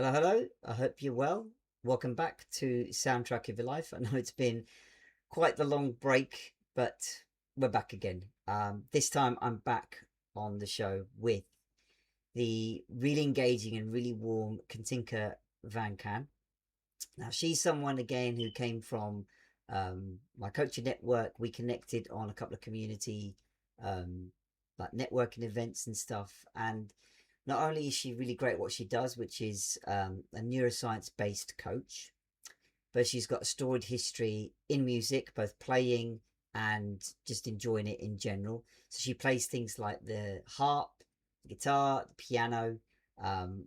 Hello, hello. I hope you're well. Welcome back to Soundtrack of Your Life. I know it's been quite the long break, but we're back again. This time I'm back on the show with the really engaging and really warm Katinka van Kan. Now, she's someone again who came from my coaching network. We connected on a couple of community um, like networking events and stuff. And not only is she really great at what she does, which is a neuroscience based coach, but she's got a storied history in music, both playing and just enjoying it in general. So she plays things like the harp, the guitar, the piano, um,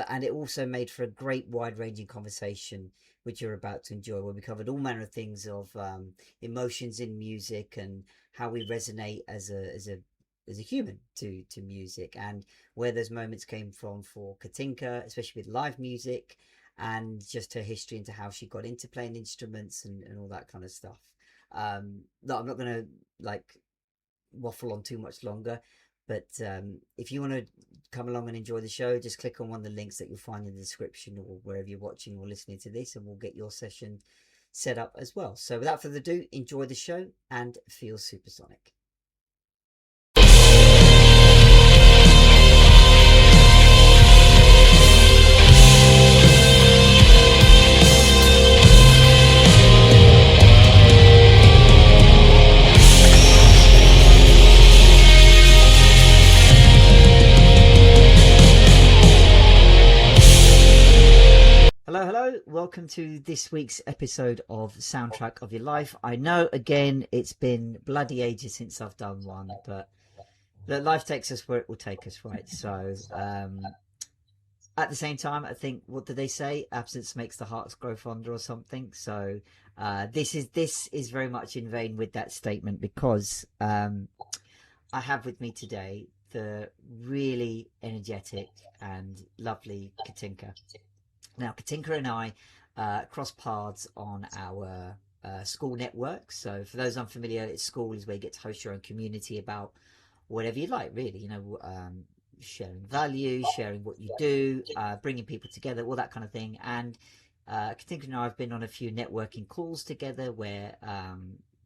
and it also made for a great wide ranging conversation, which you're about to enjoy, where we covered all manner of things of emotions in music and how we resonate as a human to music, and where those moments came from for Katinka, especially with live music, and just her history into how she got into playing instruments and all that kind of stuff. No, I'm not going to like waffle on too much longer, but if you want to come along and enjoy the show, just click on one of the links that you'll find in the description or wherever you're watching or listening to this, and we'll get your session set up as well. So without further ado, enjoy the show and feel supersonic. Hello, hello. Welcome to this week's episode of Soundtrack of Your Life. I know, again, it's been bloody ages since I've done one, but life takes us where it will take us, right? So, at the same time, I think, what do they say? Absence makes the hearts grow fonder or something. So, this is very much in vain with that statement, because I have with me today the really energetic and lovely Katinka. Now, Katinka and I cross paths on our school network. So for those unfamiliar, school is where you get to host your own community about whatever you like, really. Sharing values, sharing what you do, bringing people together, all that kind of thing. And Katinka and I have been on a few networking calls together where,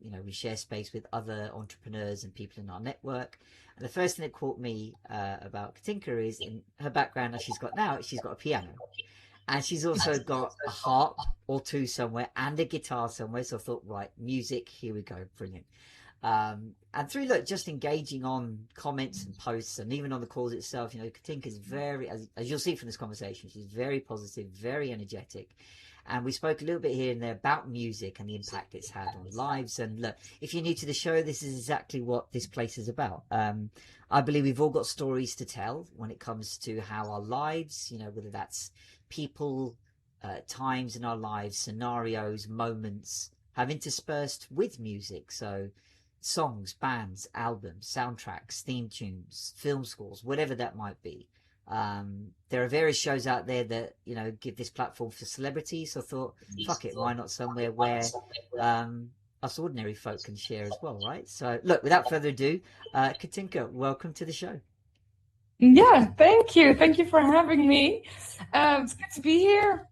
we share space with other entrepreneurs and people in our network. And the first thing that caught me about Katinka is, in her background, as she's got a piano. And she's also got a harp or two somewhere and a guitar somewhere. So I thought, right, music, here we go, brilliant. And through just engaging on comments and posts, and even on the calls itself, Katinka is very, as you'll see from this conversation, she's very positive, very energetic. And we spoke a little bit here and there about music and the impact it's had on lives. And look, if you're new to the show, this is exactly what this place is about. I believe we've all got stories to tell when it comes to how our lives, whether that's people, times in our lives, scenarios, moments, have interspersed with music. So songs, bands, albums, soundtracks, theme tunes, film scores, whatever that might be. There are various shows out there that give this platform for celebrities. So I thought, fuck it, why not somewhere where us ordinary folk can share as well, right? So look, without further ado, Katinka, welcome to the show. Yeah, thank you. Thank you for having me. It's good to be here.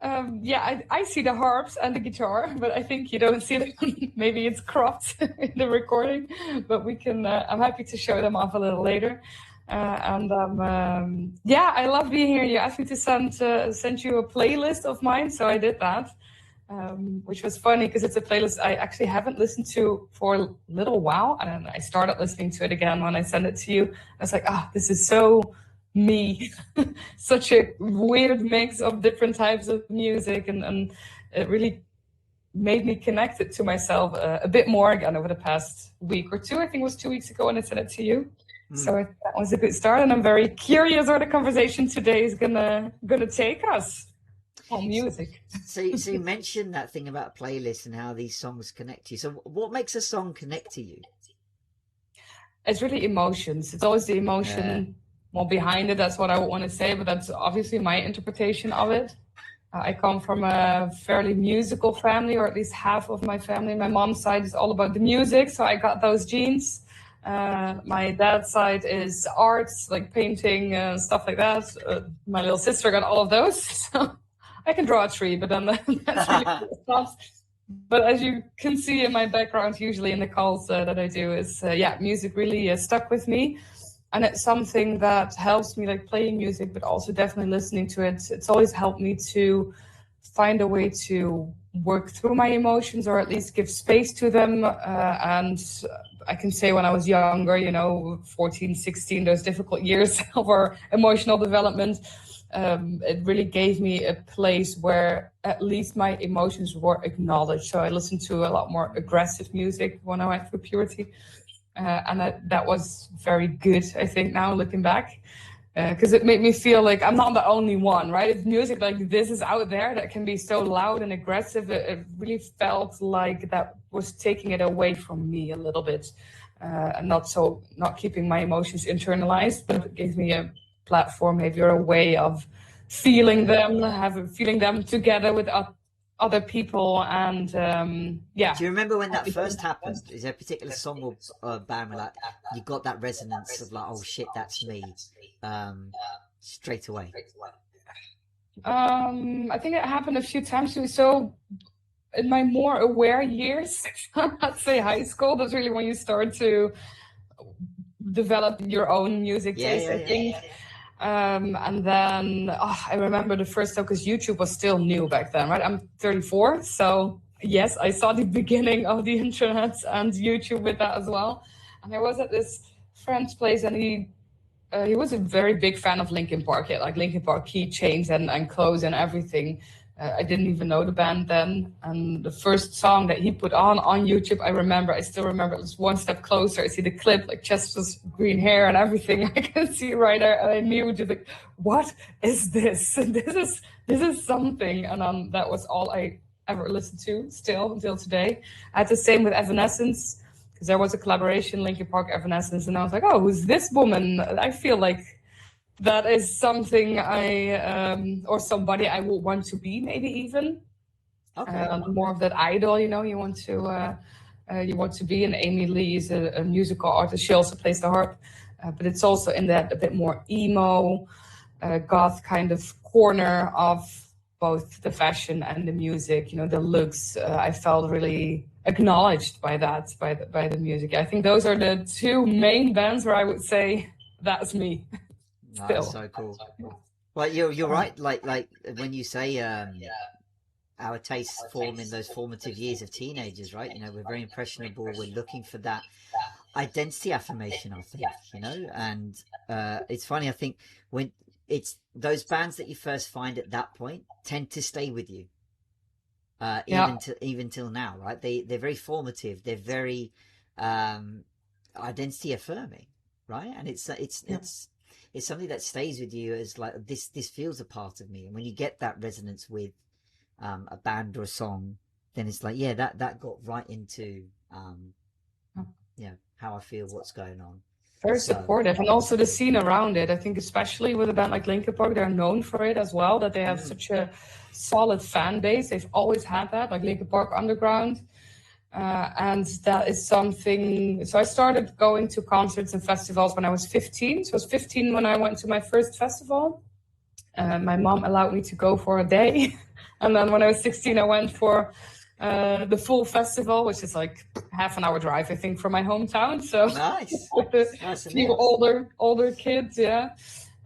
I see the harps and the guitar, but I think you don't see them. Maybe it's cropped in the recording, but we can. I'm happy to show them off a little later. I love being here. You asked me to send you a playlist of mine, so I did that. Which was funny because it's a playlist I actually haven't listened to for a little while. And I started listening to it again when I sent it to you. I was like, this is so me. Such a weird mix of different types of music. And it really made me connect it to myself a bit more again over the past week or two. I think it was 2 weeks ago when I sent it to you. So that was a good start. And I'm very curious where the conversation today is gonna take us. On music. So you mentioned that thing about playlists and how these songs connect to you. So what makes a song connect to you? It's really emotions. It's always the emotion behind it. That's what I want to say, but that's obviously my interpretation of it. I come from a fairly musical family, or at least half of my family. My mom's side is all about the music, so I got those genes. My dad's side is arts, like painting and stuff like that. My little sister got all of those. So I can draw a tree, but then that's really stuff. But as you can see in my background, usually in the calls that I do, is music really stuck with me. And it's something that helps me, like playing music, but also definitely listening to it. It's always helped me to find a way to work through my emotions, or at least give space to them. And I can say when I was younger, 14, 16, those difficult years of our emotional development, it really gave me a place where at least my emotions were acknowledged. So I listened to a lot more aggressive music when I went through puberty. And that was very good, I think, now looking back, because it made me feel like I'm not the only one, right? If music like this is out there that can be so loud and aggressive, it really felt like that was taking it away from me a little bit, and not keeping my emotions internalized, but it gave me a platform, maybe, or a way of feeling them together with other people. And Do you remember when that first happened? Is there a particular song or band where like you got that resonance of like, oh shit, that's me, straight away? I think it happened a few times too. So in my more aware years, let's say high school, that's really when you start to develop your own music taste, I think. And then I remember the first time, because YouTube was still new back then, right? I'm 34, so yes, I saw the beginning of the internet and YouTube with that as well. And I was at this friend's place, and he was a very big fan of Linkin Park. He had like Linkin Park keychains and clothes and everything. I didn't even know the band then. And the first song that he put on YouTube, I still remember, it was One Step Closer. I see the clip, like Chester's green hair and everything. I can see right there. And I knew, just like, what is this? This is something. And that was all I ever listened to still until today. I had the same with Evanescence, because there was a collaboration, Linkin Park, Evanescence. And I was like, oh, who's this woman? I feel like that is something or somebody I would want to be, maybe even. Okay. More of that idol, you want to be. And Amy Lee is a musical artist. She also plays the harp, but it's also in that a bit more emo, goth kind of corner of both the fashion and the music. The looks. I felt really acknowledged by that, by the music. I think those are the two main bands where I would say that's me. That's so cool. Well, you're right. Like when you say our tastes form in those formative years of teenagers, right? We're very impressionable. We're looking for that identity affirmation, I think. And it's funny. I think when it's those bands that you first find at that point tend to stay with you, even till now, right? They're very formative. They're very identity affirming, right? And it's something that stays with you as like, this feels a part of me. And when you get that resonance with a band or a song, then it's like, that got right into how I feel, what's going on. Very supportive. And also the scene around it. I think especially with a band like Linkin Park, they're known for it as well, that they have such a solid fan base. They've always had that, like Linkin Park Underground. And that is something. So I started going to concerts and festivals when I was 15. So I was 15 when I went to my first festival. My mom allowed me to go for a day. And then when I was 16, I went for the full festival, which is like half an hour drive, I think, from my hometown. So nice. With a few older kids, yeah.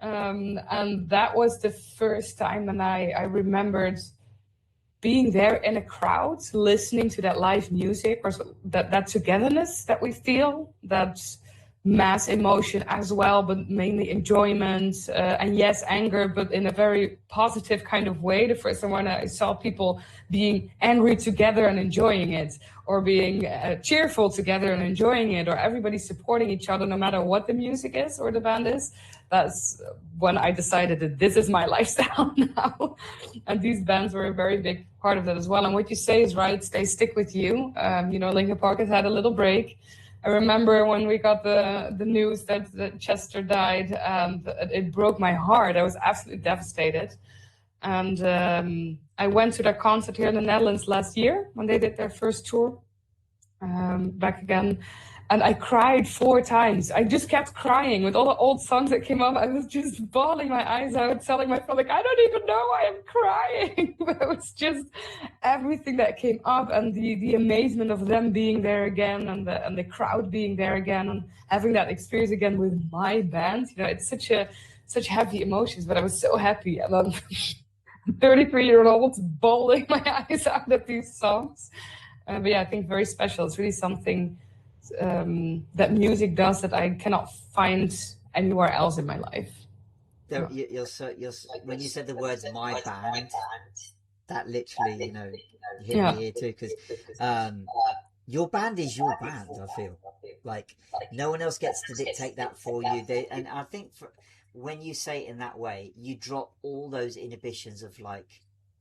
And that was the first time, and I remembered being there in a crowd, listening to that live music, or that togetherness that we feel, that mass emotion as well, but mainly enjoyment, and yes, anger, but in a very positive kind of way. The first time when I saw people being angry together and enjoying it, or being cheerful together and enjoying it, or everybody supporting each other no matter what the music is or the band is, that's when I decided that this is my lifestyle now. And these bands were a very big part of that as well. And what you say is right, they stick with you. Linkin Park has had a little break. I remember when we got the news that Chester died, and it broke my heart. I was absolutely devastated. And I went to their concert here in the Netherlands last year when they did their first tour back again. And I cried 4 times. I just kept crying with all the old songs that came up. I was just bawling my eyes out, telling my friend, like, I don't even know why I'm crying. But it was just everything that came up, and the amazement of them being there again, and the crowd being there again, and having that experience again with my band. You know, it's such heavy emotions, but I was so happy. And then 33-year-old bawling my eyes out at these songs. But yeah, I think very special. It's really something that music does that I cannot find anywhere else in my life. There, when you said the words "my band," that literally, hit me here too, because your band is your band. I feel like no one else gets to dictate that for you. And I think when you say it in that way, you drop all those inhibitions of like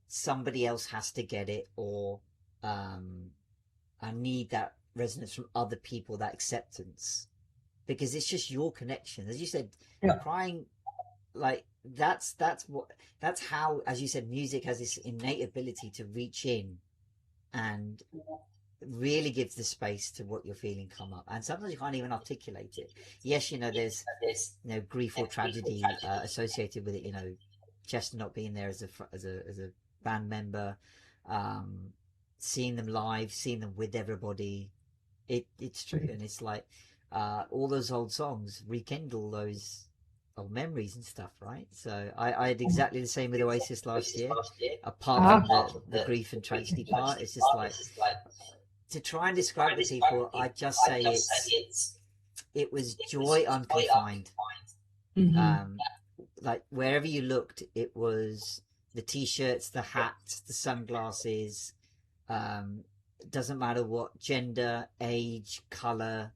somebody else has to get it, or I need that resonance from other people, that acceptance, because it's just your connection. As you said, crying, like that's how, as you said, music has this innate ability to reach in and really gives the space to what you're feeling come up. And sometimes you can't even articulate it. Yes, there's grief or tragedy associated with it. Chester not being there as a band member, seeing them live, seeing them with everybody. It's true, and it's like all those old songs rekindle those old memories and stuff, right? So I had exactly the same with Oasis last year. Apart from the grief and tragedy part, it's just like, to try and describe to people, I just say it was joy unconfined. Like wherever you looked, it was the t-shirts, the hats, the sunglasses. Doesn't matter what gender, age, color,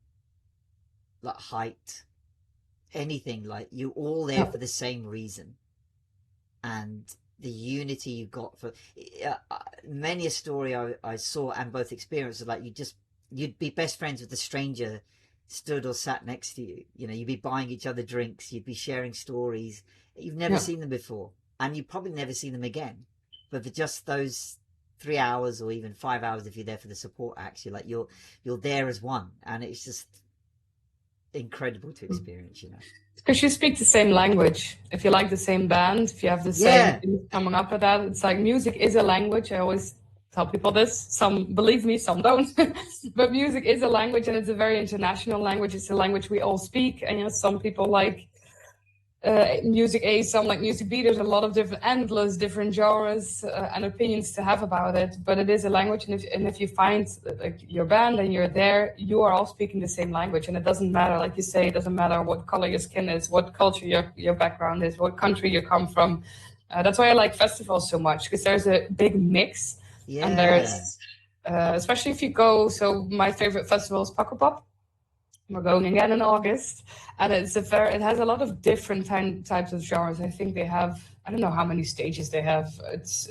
like height, anything. Like you're all there for the same reason, and the unity you got for many a story I saw and both experienced, like you'd be best friends with a stranger stood or sat next to you. You'd be buying each other drinks, you'd be sharing stories. You've never seen them before, and you probably never see them again, but for just those 3 hours or even 5 hours, if you're there for the support acts, you're there as one, and it's just incredible to experience. Because you speak the same language. If you like the same band, if you have the same things coming up with that, it's like music is a language. I always tell people this. Some believe me, some don't. But music is a language, and it's a very international language. It's a language we all speak. And some people like music A, some like music B. There's a lot of endless different genres and opinions to have about it. But it is a language, and if you find like your band and you're there, you are all speaking the same language. And it doesn't matter, like you say, it doesn't matter what color your skin is, what culture your background is, what country you come from. That's why I like festivals so much, because there's a big mix. Yeah. And there's, especially if you go. So my favorite festival is Pukkelpop. We're going again in August, and it has a lot of different types of genres. I think they have, I don't know how many stages they have. It's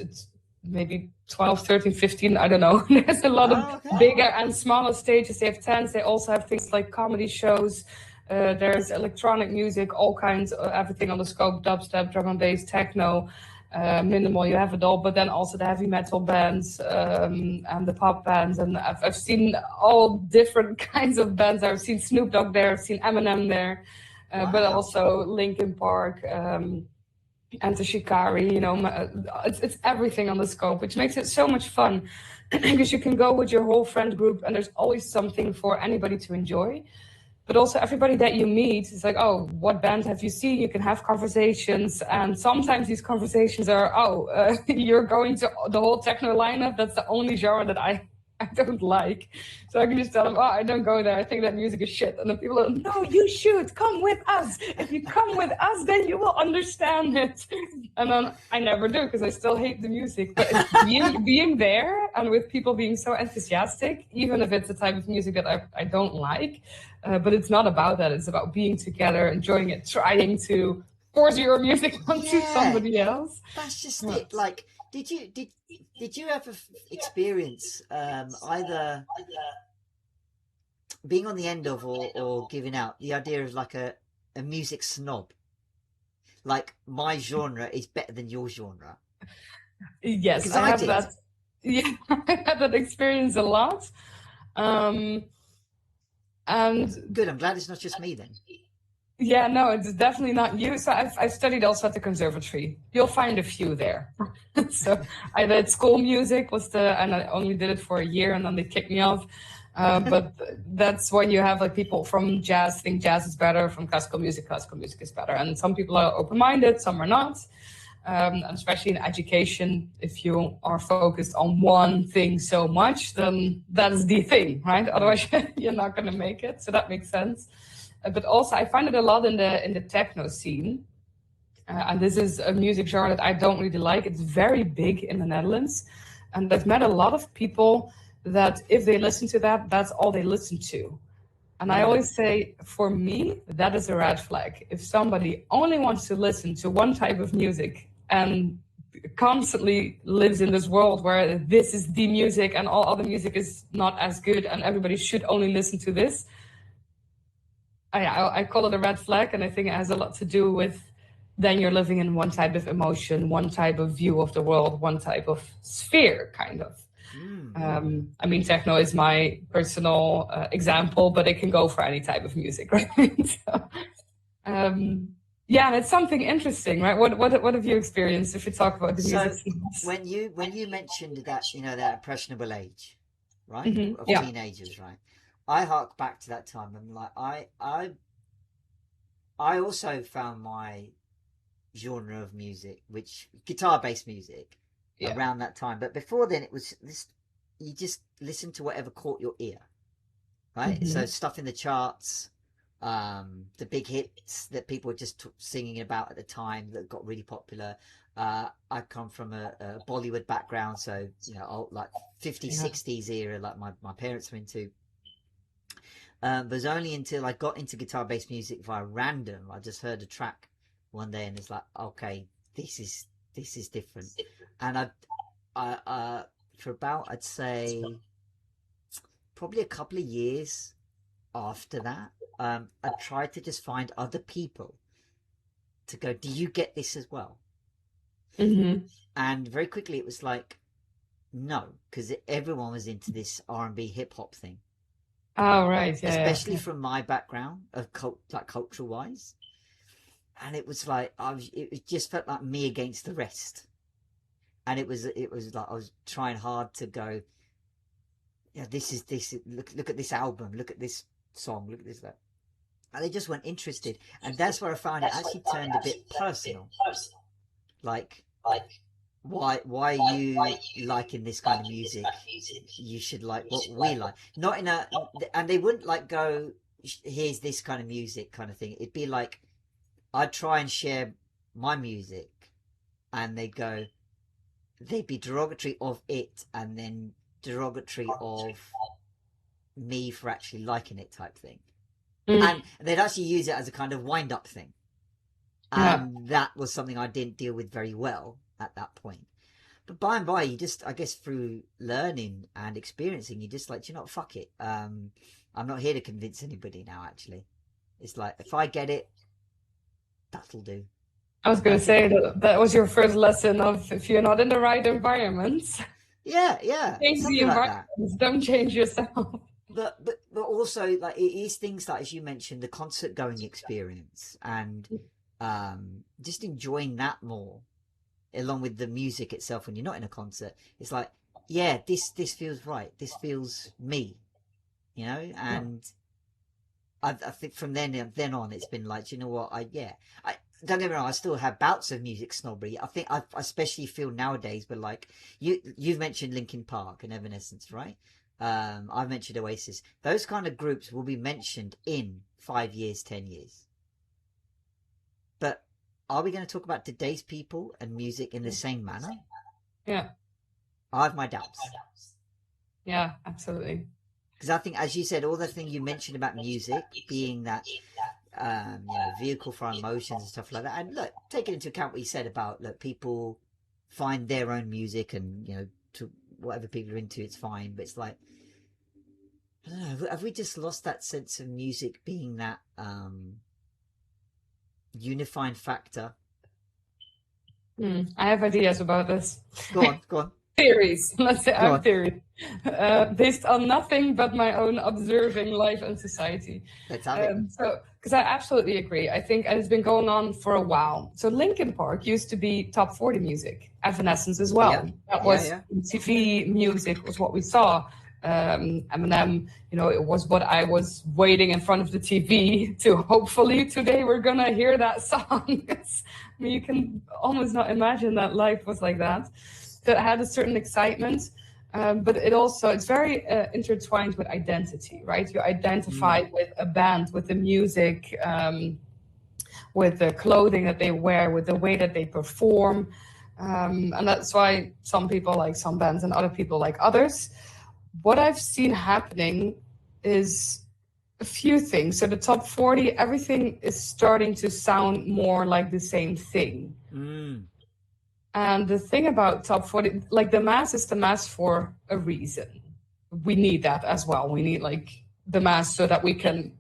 maybe 12, 13, 15, I don't know. There's a lot of bigger and smaller stages. They have tents. They also have things like comedy shows. There's electronic music, all kinds of everything on the scope: dubstep, drum and bass, techno. Minimal, you have it all, but then also the heavy metal bands and the pop bands, and I've seen all different kinds of bands. I've seen Snoop Dogg there, I've seen Eminem there, but also Linkin Park, Enter Shikari. It's everything on the scope, which makes it so much fun because you can go with your whole friend group, and there's always something for anybody to enjoy. But also everybody that you meet is like, oh, what band have you seen? You can have conversations. And sometimes these conversations are, you're going to the whole techno lineup. That's the only genre that I don't like. So I can just tell them, I don't go there. I think that music is shit. And then people are, no, you should come with us. If you come with us, then you will understand it. And then I never do, because I still hate the music. But it's being there and with people being so enthusiastic, even if it's a type of music that I don't like. But it's not about that. It's about being together, enjoying it, trying to force your music onto somebody else. That's just it. Like, did you ever experience either being on the end of or giving out the idea of like a music snob? Like, my genre is better than your genre. Yes, I have that. Yeah, I had that experience a lot. And Good. I'm glad it's not just me then. yeah, no, it's definitely not you. So I've studied also at the conservatory. You'll find a few there. So I did school music and I only did it for a year and then they kicked me off. But that's when you have like people from jazz think jazz is better, from classical music is better. And some people are open-minded, some are not. And especially in education, if you are focused on one thing so much, then that is the thing, right? Otherwise, you're not going to make it. So that makes sense. But also, I find it a lot in the techno scene. And this is a music genre that I don't really like. It's very big in the Netherlands. And I've met a lot of people that if they listen to that, that's all they listen to. And I always say, for me, that is a red flag. If somebody only wants to listen to one type of music and constantly lives in this world where this is the music and all other music is not as good and everybody should only listen to this, I call it a red flag. And I think it has a lot to do with then you're living in one type of emotion, one type of view of the world, one type of sphere, kind of. I mean, techno is my personal example, but it can go for any type of music, right? So, yeah, and it's something interesting, right? What have you experienced if you talk about the music? When you mentioned that, that impressionable age, right, of Yeah. teenagers, right? I hark back to that time. I'm like, I also found my genre of music, which guitar-based music, around that time. But before then, it was this. You just listen to whatever caught your ear, right? So stuff in the charts, the big hits that people were just singing about at the time that got really popular. I come from a Bollywood background, so old, like 50s, 60s era, like my parents were into. But it was only until I got into guitar-based music via random. I just heard a track one day, and it's like, okay, this is different. And I for about, I'd say, probably a couple of years after that, I tried to just find other people to go, do you get this as well? And very quickly it was like, no, because everyone was into this R&B hip hop thing. Oh, right. Yeah, especially from my background of cultural wise. And it was like, it just felt like me against the rest. And it was like I was trying hard to go, look at this album, look at this song, look at this, that. And they just weren't interested. And that's where I found it actually turned a bit personal. Like, why are you liking this kind of music? You should like what we like. Not in a, and they wouldn't like go, here's this kind of music kind of thing. It'd be like, I'd try and share my music, and they'd be derogatory of it, and then derogatory of me for actually liking it type thing. And they'd actually use it as a kind of wind-up thing. And that was something I didn't deal with very well at that point. But by and by, you just, I guess, through learning and experiencing, you just like, do you know what, fuck it. I'm not here to convince anybody now, actually. It's like, if I get it, that'll do. I was going to say that was your first lesson of if you're not in the right environment. Yeah. Change the environment. Like don't change yourself. But also, like, it is things like, as you mentioned, the concert going experience and just enjoying that more, along with the music itself when you're not in a concert. It's like, yeah, this feels right. This feels me, and I think from then on, it's been like, you know what, I don't get me wrong, I still have bouts of music snobbery. I think I especially feel nowadays, but like you've mentioned Linkin Park and Evanescence, right? I've mentioned Oasis. Those kind of groups will be mentioned in 5 years, 10 years. But are we going to talk about today's people and music in the same manner? Yeah. I have my doubts. Yeah, absolutely. Because I think, as you said, all the thing you mentioned about music being that vehicle for emotions and stuff like that. And look, taking into account what you said about people find their own music and, to whatever people are into, it's fine. But it's like, I don't know, have we just lost that sense of music being that unifying factor? I have ideas about this. Go on. theories. Let's say I Go have on. theories based on nothing but my own observing life and society. Let's have it. So, because I absolutely agree. I think, and it's been going on for a while. So Linkin Park used to be top 40 music, Evanescence as well. Yeah. That was TV music, was what we saw. Eminem, it was what I was waiting in front of the TV to hopefully today we're gonna hear that song. You can almost not imagine that life was like that. So it had a certain excitement, but it's very intertwined with identity, right? You identify with a band, with the music, with the clothing that they wear, with the way that they perform. And that's why some people like some bands and other people like others. What I've seen happening is a few things. So the top 40, everything is starting to sound more like the same thing. And the thing about top 40, like the mass is the mass for a reason. We need that as well. We need like the mass so that we can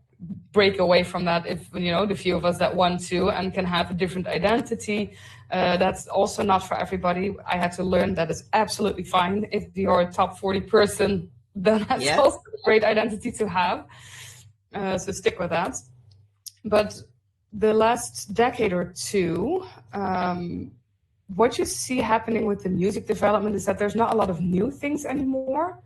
break away from that if, the few of us that want to and can have a different identity. That's also not for everybody. I had to learn that it's absolutely fine. If you're a top 40 person, then that's also a great identity to have. So stick with that. But the last decade or two, what you see happening with the music development is that there's not a lot of new things anymore.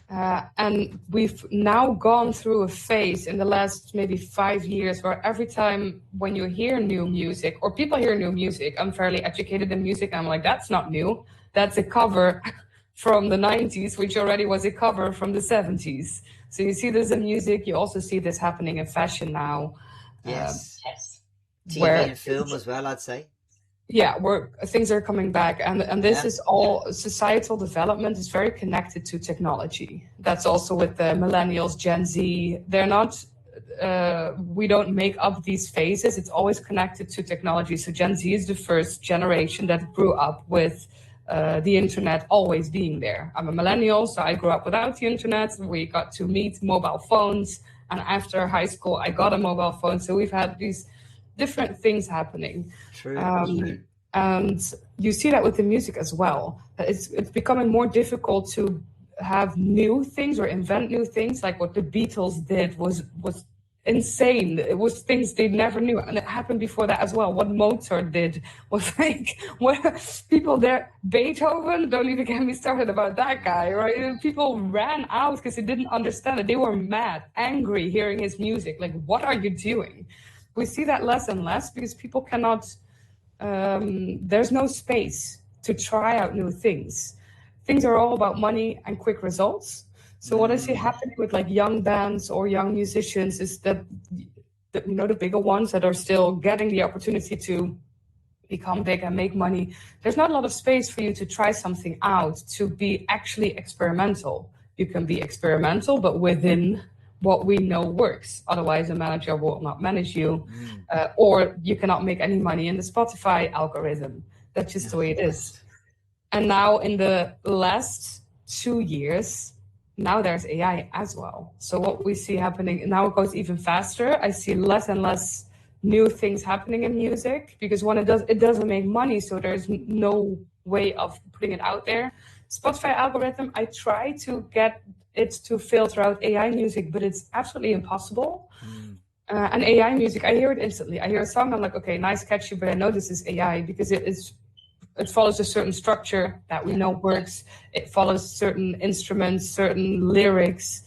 And we've now gone through a phase in the last maybe 5 years where every time when you hear new music or people hear new music, I'm fairly educated in music. And I'm like, that's not new. That's a cover from the 90s, which already was a cover from the 70s. So you see this in music. You also see this happening in fashion now. Yes. TV and film as well, I'd say. Yeah, things are coming back, and this is all societal development is very connected to technology. That's also with the millennials, Gen Z. They're not. We don't make up these phases. It's always connected to technology. So Gen Z is the first generation that grew up with the internet always being there. I'm a millennial, so I grew up without the internet. We got to meet mobile phones, and after high school, I got a mobile phone. So we've had these different things happening. True. And you see that with the music as well. It's becoming more difficult to have new things or invent new things. Like what the Beatles did was insane. It was things they never knew. And it happened before that as well. What Mozart did was like, what people there, Beethoven, don't even get me started about that guy, right? People ran out because they didn't understand it. They were mad, angry hearing his music. Like, what are you doing? We see that less and less because people cannot, there's no space to try out new things. Things are all about money and quick results. So what I see happening with like young bands or young musicians is that, the bigger ones that are still getting the opportunity to become big and make money, there's not a lot of space for you to try something out, to be actually experimental. You can be experimental, but within what we know works. Otherwise, a manager will not manage you, or you cannot make any money in the Spotify algorithm. That's just the way it is. And now in the last 2 years, now there's AI as well. So what we see happening, now it goes even faster. I see less and less new things happening in music because when it doesn't make money, so there's no way of putting it out there. Spotify algorithm, I try to get it to filter out AI music, but it's absolutely impossible. And AI music, I hear it instantly. I hear a song, I'm like, okay, nice, catchy, but I know this is AI because it follows a certain structure that we know works. It follows certain instruments, certain lyrics,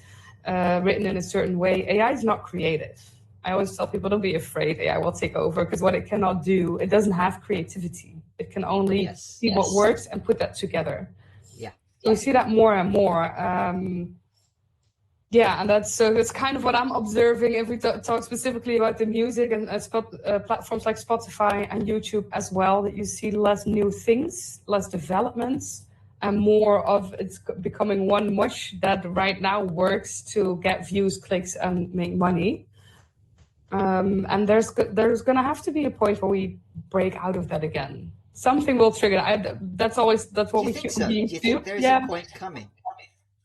written in a certain way. AI is not creative. I always tell people, don't be afraid AI will take over, because what it cannot do, it doesn't have creativity. It can only see what works and put that together. We see that more and more. And that's kind of what I'm observing if we talk specifically about the music and platforms like Spotify and YouTube as well, that you see less new things, less developments, and more of it's becoming one mush that right now works to get views, clicks, and make money. And there's going to have to be a point where we break out of that again. Something will trigger. That's what we think so? Do you think there is a point coming?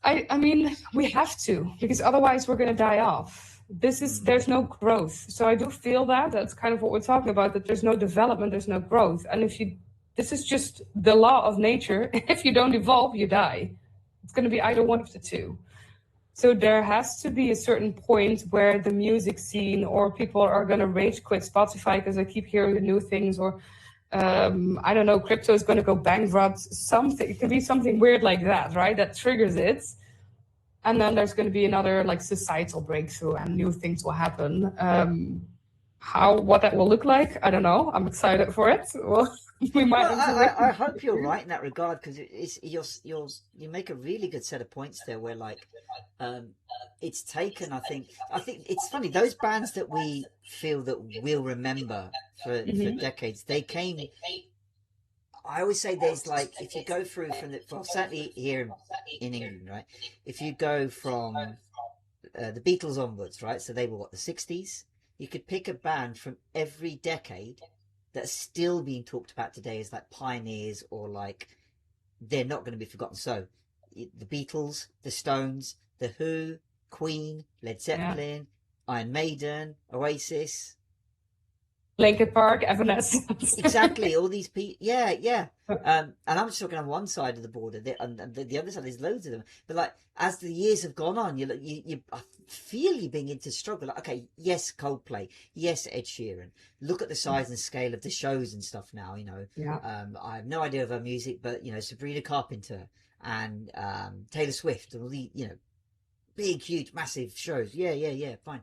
I mean, we have to, because otherwise we're going to die off. There's no growth. So I do feel that's kind of what we're talking about, that there's no development, there's no growth. And if you this is just the law of nature. If you don't evolve, you die. It's going to be either one of the two. So there has to be a certain point where the music scene or people are going to rage quit Spotify because I keep hearing the new things, or I don't know, crypto is going to go bankrupt. Something, it could be something weird like that, right? That triggers it. And then there's going to be another like societal breakthrough and new things will happen. What that will look like, I don't know. I'm excited for it. Well, we might. Well, I hope you're right in that regard, because you make a really good set of points there. Where like, it's taken. I think it's funny, those bands that we feel that we'll remember for decades. They came. I always say there's like, if you go through from certainly here in England, right? If you go from the Beatles onwards, right? So they were the 60s. You could pick a band from every decade that's still being talked about today as like pioneers, or like they're not going to be forgotten. So the Beatles, the Stones, the Who, Queen, Led Zeppelin, Iron Maiden, Oasis, Linkin Park, Evanescence. Exactly, all these people. Yeah. And I'm just talking on one side of the border, and the other side, there's loads of them. But like, as the years have gone on, I feel you beginning to struggle. Like, okay, yes, Coldplay, yes, Ed Sheeran. Look at the size and scale of the shows and stuff now. I have no idea of her music, but Sabrina Carpenter and Taylor Swift, and all the big, huge, massive shows. Yeah, fine.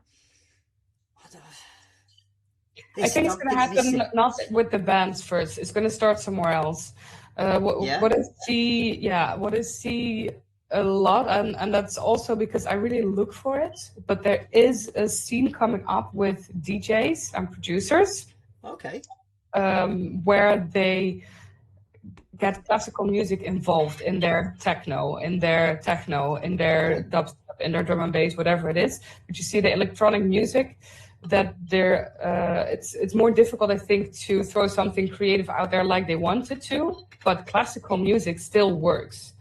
I think it's going to happen not with the bands first. It's going to start somewhere else. What I see a lot, and that's also because I really look for it. But there is a scene coming up with DJs and producers. Okay. Where they get classical music involved in their techno, in their dubstep, in their drum and bass, whatever it is. But you see the electronic music, that it's more difficult, I think, to throw something creative out there like they wanted to, but classical music still works,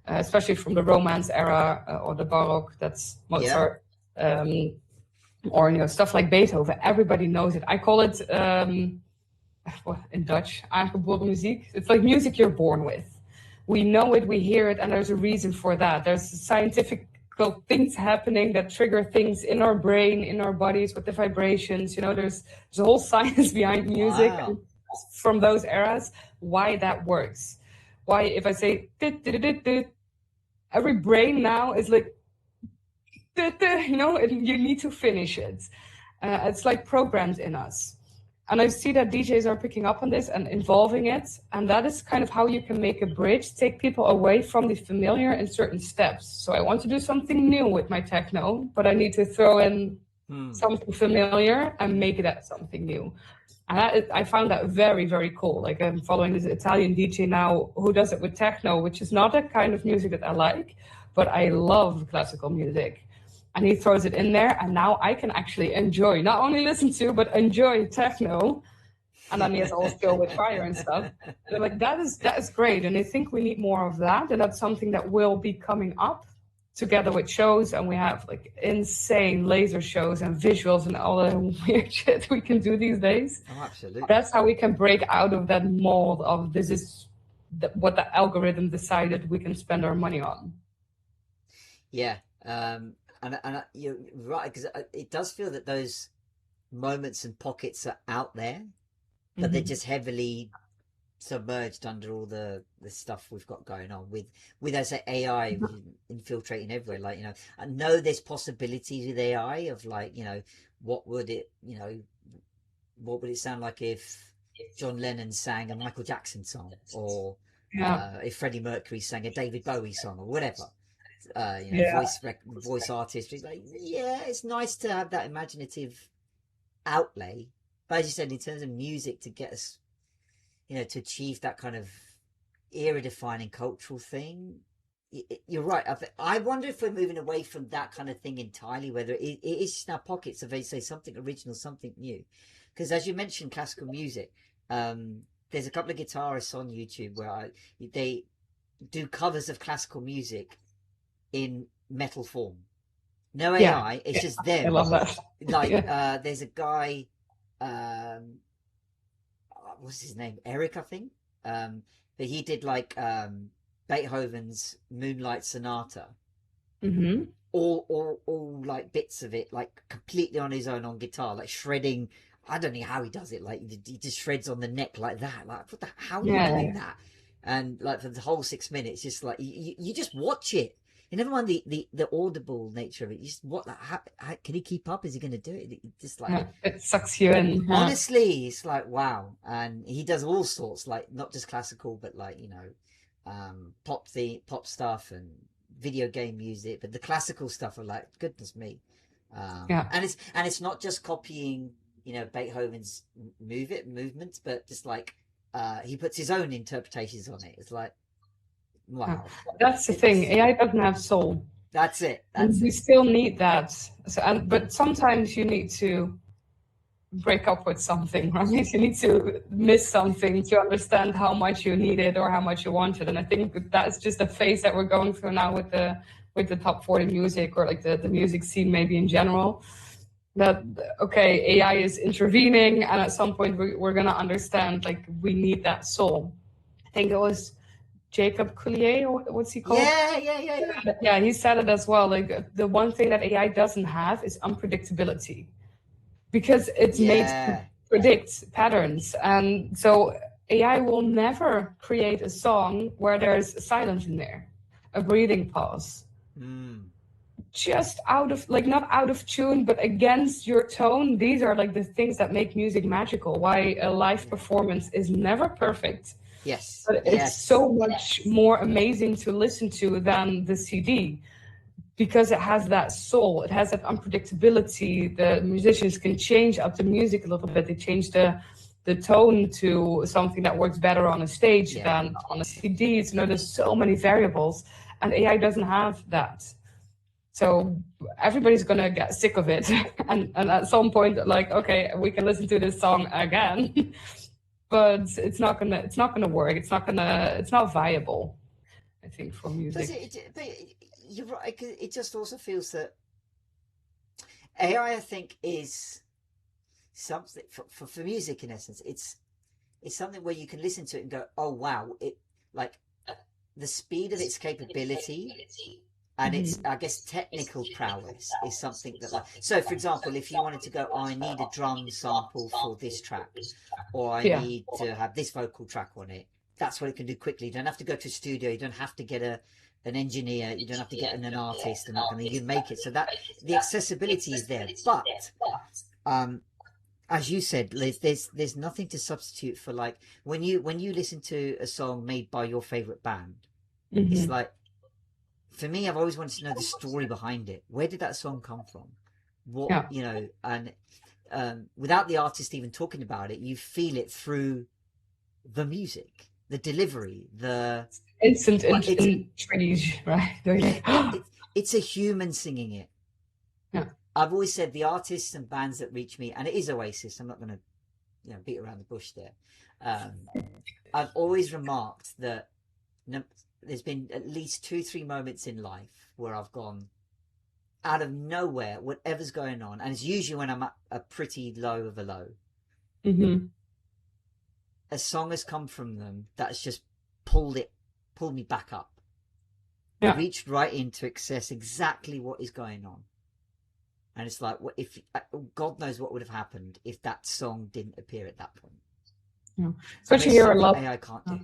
especially from the Romance era or the Baroque. That's Mozart, or stuff like Beethoven. Everybody knows it. I call it in Dutch, aangeboren muziek. It's like music you're born with. We know it, we hear it, and there's a reason for that. There's scientific things happening that trigger things in our brain, in our bodies, with the vibrations. There's a whole science behind music. Wow. From those eras, why that works. Why, if I say every brain now is like, and you need to finish it. It's like programmed in us. And I see that DJs are picking up on this and involving it. And that is kind of how you can make a bridge, take people away from the familiar in certain steps. So I want to do something new with my techno, but I need to throw in something familiar and make that something new. And I found that very, very cool. Like, I'm following this Italian DJ now who does it with techno, which is not a kind of music that I like, but I love classical music. And he throws it in there, and now I can actually enjoy, not only listen to, but enjoy techno. And then he has all skill with fire and stuff. They're like, that is great. And I think we need more of that. And that's something that will be coming up together with shows. And we have like insane laser shows and visuals and all the weird shit we can do these days. Oh, absolutely. That's how we can break out of that mold of this is what the algorithm decided we can spend our money on. Yeah. And you're right, because it does feel that those moments and pockets are out there, but they're just heavily submerged under all the stuff we've got going on with as AI infiltrating everywhere. Like, I know there's possibilities with AI of like, what would it sound like if John Lennon sang a Michael Jackson song, or if Freddie Mercury sang a David Bowie song, or whatever. Voice artist. It's like, it's nice to have that imaginative outlay, but as you said, in terms of music, to get us, to achieve that kind of era-defining cultural thing, you're right. I wonder if we're moving away from that kind of thing entirely, whether it is just now pockets of, say, something original, something new. Because as you mentioned, classical music, there's a couple of guitarists on YouTube where they do covers of classical music in metal form. No AI, it's just them. I love that. Like, there's a guy, what's his name? Eric, I think. but he did like Beethoven's Moonlight Sonata. Mm-hmm. All like bits of it, like completely on his own on guitar, like shredding. I don't know how he does it. Like he just shreds on the neck like that. Like how are you doing that? And like for the whole 6 minutes, just like you just watch it. You never mind the audible nature of it. You just what? How can he keep up? Is he going to do it? Just like it sucks you in. Honestly, it's like wow. And he does all sorts, like not just classical, but like pop stuff and video game music, but the classical stuff are like goodness me. And it's not just copying Beethoven's movements, but just like he puts his own interpretations on it. It's like wow. That's the thing, AI doesn't have soul. That's it. You still need that. But sometimes you need to break up with something, right? You need to miss something to understand how much you need it or how much you want it. And I think that's just a phase that we're going through now with the top 40 music, or like the music scene maybe in general. That okay, AI is intervening, and at some point we're gonna understand like we need that soul. I think it was Jacob Collier, or what's he called? Yeah, he said it as well. Like the one thing that AI doesn't have is unpredictability, because it's made to predict patterns. And so AI will never create a song where there's silence in there, a breathing pause. Just out of, like, not out of tune, but against your tone. These are like the things that make music magical. Why a live performance is never perfect. Yes. But it's so much more amazing to listen to than the CD. Because it has that soul, it has that unpredictability. The musicians can change up the music a little bit. They change the tone to something that works better on a stage than on a CD. There's so many variables, and AI doesn't have that. So everybody's gonna get sick of it, and at some point, like, okay, we can listen to this song again, but it's not gonna work. It's not viable, I think, for music. You're right. It just also feels that AI, I think, is something for music. In essence, it's something where you can listen to it and go, "Oh wow!" It like the speed of its capability and its, I guess, technical prowess is something that, like, so for example, if you wanted to go, "Oh, I need a drum sample for this track," or "I need to have this vocal track on it," that's what it can do quickly. You don't have to go to a studio. You don't have to get an engineer, you don't have to get an artist, and you can make it. So that the accessibility is there. But as you said, Liz, there's nothing to substitute for, like, when you listen to a song made by your favorite band. It's like, for me, I've always wanted to know the story behind it. Where did that song come from? What and without the artist even talking about it, you feel it through the music, the delivery, the instant trees, right? It's a human singing it. I've always said the artists and bands that reach me, and it is Oasis, I'm not going to beat around the bush there. I've always remarked that there's been at least 2-3 moments in life where I've gone out of nowhere, whatever's going on, and it's usually when I'm at a pretty low of a low. A song has come from them that's just pulled me back up. Reached right in to access exactly what is going on. And it's like, if God knows what would have happened if that song didn't appear at that point. So you hear a lot. AI can't do.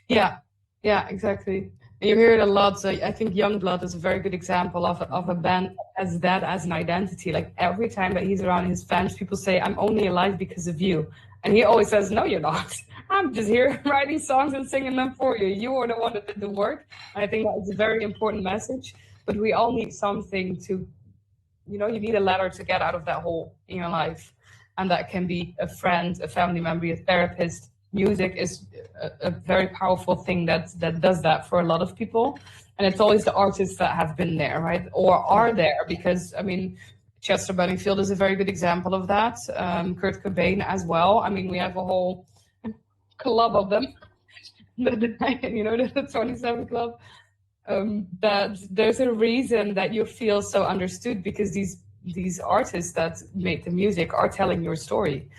Yeah, exactly. And you hear it a lot. So I think Youngblood is a very good example of a band that has that as an identity. Like, every time that he's around his fans, people say, "I'm only alive because of you." And he always says, "No, you're not. I'm just here writing songs and singing them for you. You are the one that did the work." I think that's a very important message. But we all need something to, you need a ladder to get out of that hole in your life. And that can be a friend, a family member, a therapist. Music is a very powerful thing that does that for a lot of people. And it's always the artists that have been there, right? Or are there, because, I mean, Chester Benningfield is a very good example of that. Kurt Cobain as well. I mean, we have a whole club of them, the 27 Club. That there's a reason that you feel so understood, because these artists that make the music are telling your story.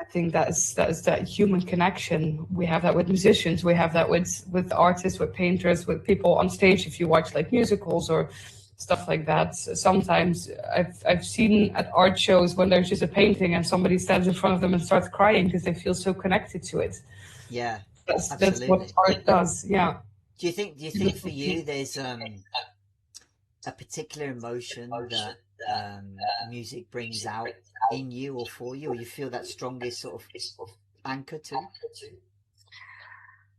I think that is that human connection. We have that with musicians. We have that with artists, with painters, with people on stage. If you watch like musicals or stuff like that, sometimes I've seen at art shows when there's just a painting and somebody stands in front of them and starts crying because they feel so connected to it. Yeah, That's what absolutely. art does. Yeah. Do you think for you there's a particular emotion that music brings out in you or for you, or you feel that strongest sort of anchor to?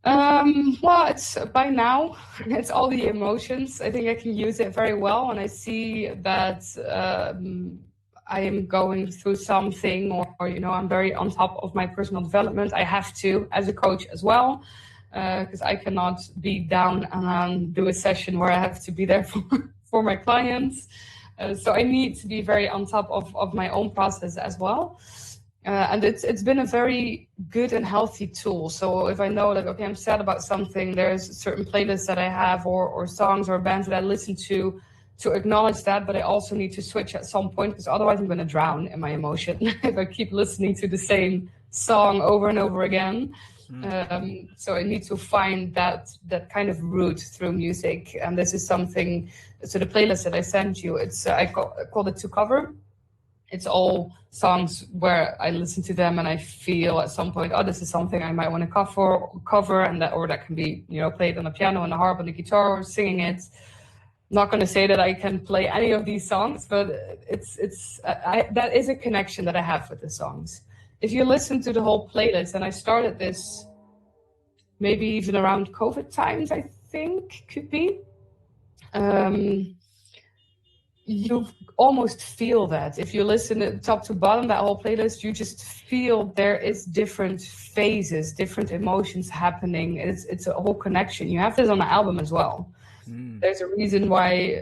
Well, it's by now, it's all the emotions. I think I can use it very well, and I see that I am going through something, or I'm very on top of my personal development. I have to, as a coach as well, because I cannot be down and do a session where I have to be there for my clients. So I need to be very on top of my own process as well. And it's been a very good and healthy tool. So if I know, like, okay, I'm sad about something, there's certain playlists that I have, or songs or bands that I listen to acknowledge that. But I also need to switch at some point, because otherwise I'm going to drown in my emotion if I keep listening to the same song over and over again. So I need to find that kind of route through music. And this is something. So the playlist that I sent you, it's I called it To Cover. It's all songs where I listen to them and I feel at some point, oh, this is something I might want to cover, and that can be, played on the piano and the harp and the guitar, or singing it. Not going to say that I can play any of these songs, but that is a connection that I have with the songs. If you listen to the whole playlist, and I started this maybe even around COVID times, I think could be. You almost feel that if you listen top to bottom, that whole playlist, you just feel there is different phases, different emotions happening. It's a whole connection. You have this on the album as well. There's a reason why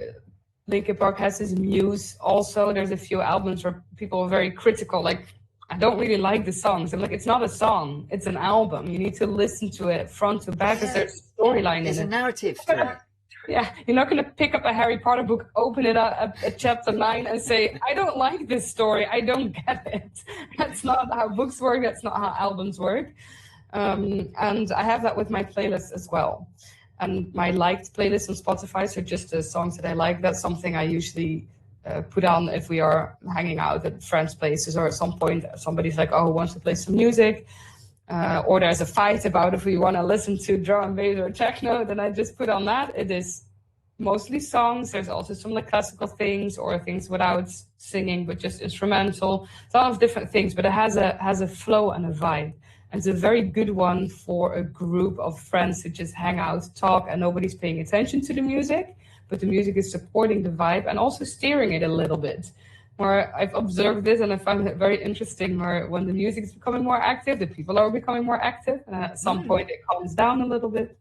Linkin Park has his muse also. There's a few albums where people are very critical, like, I don't really like the songs. I'm like, it's not a song, it's an album. You need to listen to it front to back, because there's a storyline in it. There's a narrative to it. Yeah, you're not going to pick up a Harry Potter book, open it up at chapter 9 and say, I don't like this story, I don't get it. That's not how books work, that's not how albums work. And I have that with my playlist as well. And my liked playlist on Spotify, so just the songs that I like, that's something I usually put on if we are hanging out at friends' places, or at some point somebody's like, oh, who wants to play some music? Or there's a fight about if we want to listen to drum and bass or techno, then I just put on that. It is mostly songs. There's also some like classical things, or things without singing but just instrumental. It's a lot of different things, but it has a flow and a vibe. And it's a very good one for a group of friends who just hang out, talk, and nobody's paying attention to the music, but the music is supporting the vibe and also steering it a little bit. Where I've observed this, and I find it very interesting, where when the music is becoming more active, the people are becoming more active, and at some point it calms down a little bit.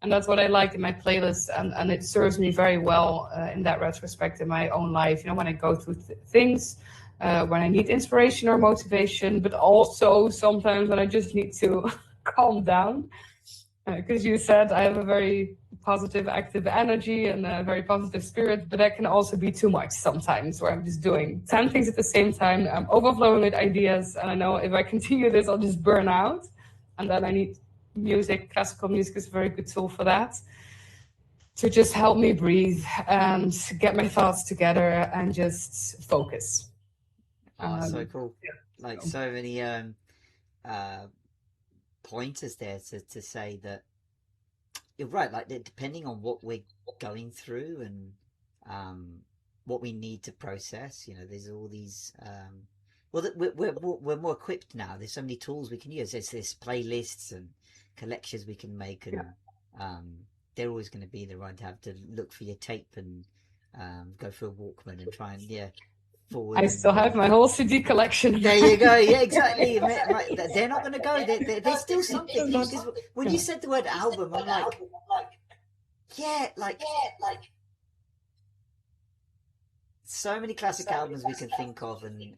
And that's what I like in my playlist, and it serves me very well in that retrospect in my own life. When I go through things, when I need inspiration or motivation, but also sometimes when I just need to calm down. Because you said I have a very positive, active energy and a very positive spirit, but that can also be too much sometimes, where I'm just doing 10 things at the same time. I'm overflowing with ideas, and I know if I continue this, I'll just burn out. And then I need music. Classical music is a very good tool for that, to just help me breathe and get my thoughts together and just focus. So cool. Like, so many pointers there to say that you're right, like, depending on what we're going through and what we need to process, there's all these we're more equipped now. There's so many tools we can use. There's playlists and collections we can make, and they're always going to be there, right? To have to look for your tape and go for a Walkman and try and I still have my whole CD collection. There you go. Yeah, exactly. They're not going to go. There's still something. Because when you said the word album, I'm like, so many classic albums we can think of and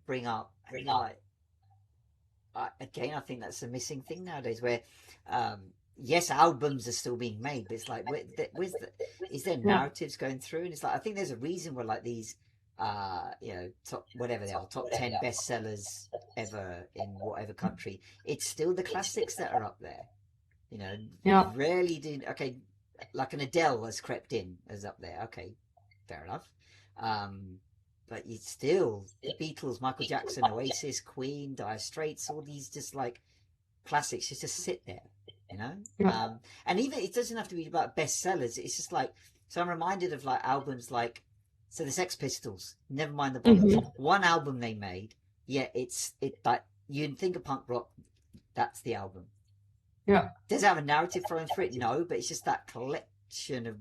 bring up. And again, I think that's a missing thing nowadays, where yes, albums are still being made, but it's like, is there narratives going through? And it's like, I think there's a reason where like these top whatever they are, top 10 bestsellers ever in whatever country, it's still the classics that are up there. You know, Yeah. rarely do. Okay, like an Adele has crept in as up there. Okay, fair enough. But it's still the Beatles, Michael Jackson, Oasis, Queen, Dire Straits, all these just like classics just sit there, you know. Yeah. And even it doesn't have to be about bestsellers. It's just like, so I'm reminded of like albums like, so the Sex Pistols, never mind the bollocks. One album they made, yeah, it's like you'd think of punk rock, that's the album. Yeah. Does it have a narrative flowing through it? No, but it's just that collection of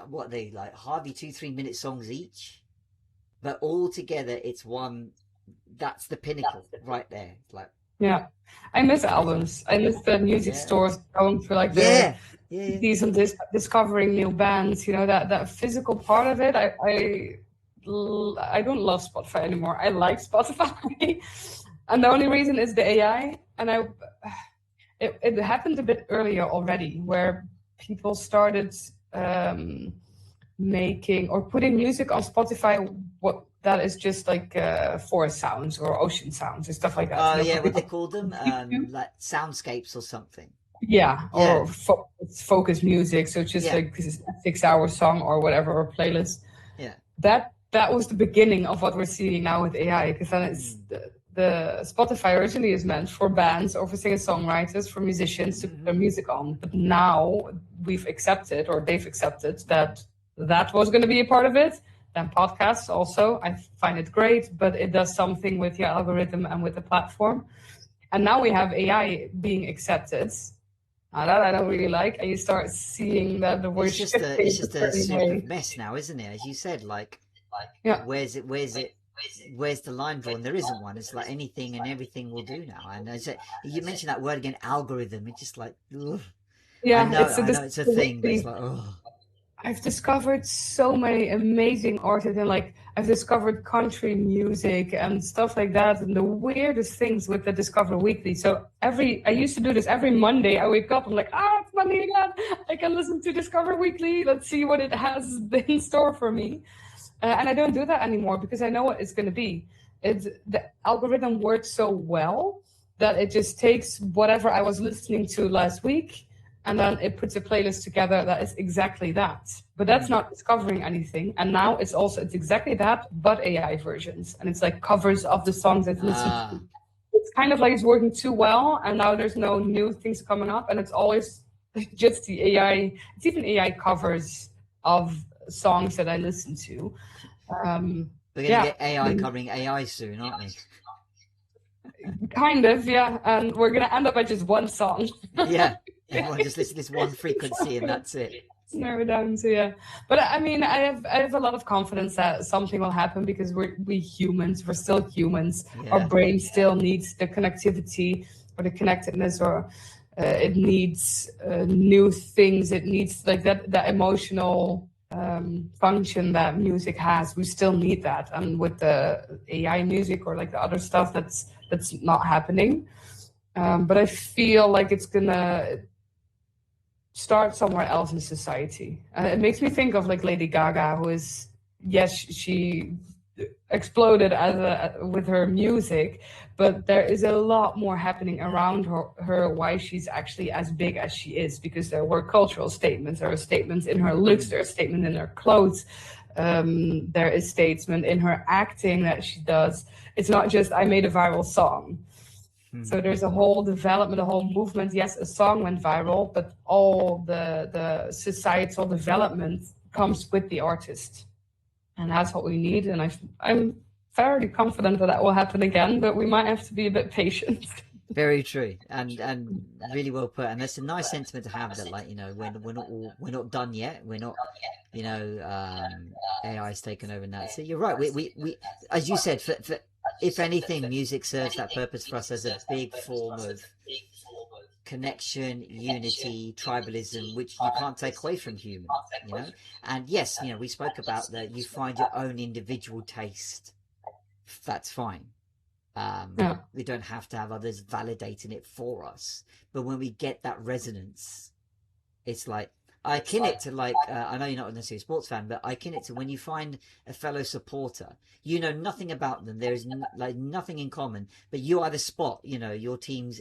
what are they like, hardly 2-3 minute songs each, but all together it's one. That's the pinnacle right there. It's like, Yeah. I miss albums. I miss the music stores going through like the these and this, discovering new bands. You know, that physical part of it. I don't love Spotify anymore. I like Spotify, and the only reason is the AI. And it happened a bit earlier already, where people started making or putting music on Spotify. What that is just like forest sounds or ocean sounds and stuff like that. oh yeah, what they call them, like soundscapes or something. Yeah, or focus music. So it's just like this 6-hour song or whatever, or playlist. Yeah. That was the beginning of what we're seeing now with AI, because then it's the Spotify originally is meant for bands or for singer-songwriters, for musicians to put their music on. But now we've accepted, or they've accepted, that was going to be a part of it. Then podcasts also, I find it great, but it does something with your algorithm and with the platform. And now we have AI being accepted. That I don't really like. And you start seeing that the it's just a super mess now, isn't it? As you said, like where's the line drawn? There isn't one. It's like anything and everything will do now. And you mentioned that word again, algorithm. It's just like, ugh. Yeah, I know it's a thing, but it's like, oh. I've discovered so many amazing artists, and like I've discovered country music and stuff like that, and the weirdest things with the Discover Weekly. So I used to do this every Monday. I wake up, I'm like, it's Monday again. I can listen to Discover Weekly. Let's see what it has in store for me. And I don't do that anymore because I know what it's going to be. The algorithm works so well that it just takes whatever I was listening to last week, and then it puts a playlist together that is exactly that. But that's not discovering anything. And now it's exactly that, but AI versions. And it's like covers of the songs I've listened to. It's kind of like it's working too well, and now there's no new things coming up, and it's always just the AI. It's even AI covers of songs that I listen to. We're going to get AI covering AI soon, aren't we? Kind of, yeah. And we're going to end up at just one song. Yeah. Everyone just listen to this one frequency and that's it. Narrow down to But I mean, I have a lot of confidence that something will happen, because we humans, we're still humans. Our brain still needs the connectivity or the connectedness, or it needs new things. It needs like that emotional function that music has. We still need that, and with the AI music or like the other stuff, that's not happening. But I feel like it's gonna start somewhere else in society. It makes me think of like Lady Gaga, who is, yes, she exploded with her music, but there is a lot more happening around her why she's actually as big as she is, because there were cultural statements, there are statements in her looks, there are statements in her clothes, there is statement in her acting that she does. It's not just I made a viral song. So there's a whole development, a whole movement. Yes, a song went viral, but all the societal development comes with the artist. And that's what we need. And I'm fairly confident that will happen again, but we might have to be a bit patient. Very true, and really well put. And that's a nice sentiment to have, that, like, you know, we're not done yet. We're not, you know, AI's taken over now. So you're right. We as you said, for if anything, music serves that purpose for us as a big form of connection, unity, tribalism, which you can't take away from humans, you know. And yes, you know, we spoke about that. You find your own individual taste. That's fine. We don't have to have others validating it for us. But when we get that resonance, it's like, I akin it to like I know you're not necessarily a sports fan, but I akin it to when you find a fellow supporter, you know nothing about them. There is like nothing in common, but you either spot, you know, your team's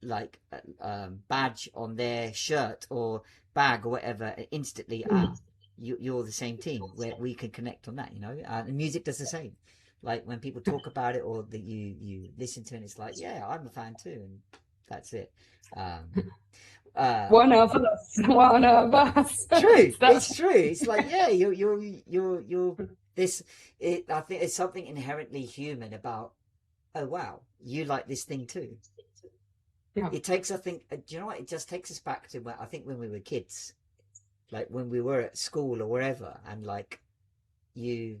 like badge on their shirt or bag or whatever, instantly you're the same team, where we can connect on that, you know. And music does the same. Like when people talk about it or that you listen to, and it's like, yeah, I'm a fan too, and that's it. Um, One of us, one of us. True, it's true. It's like, yeah, you're this. I think it's something inherently human about. Oh wow, you like this thing too. Yeah. It takes, I think, do you know what? It just takes us back to I think when we were kids, like when we were at school or wherever, and like you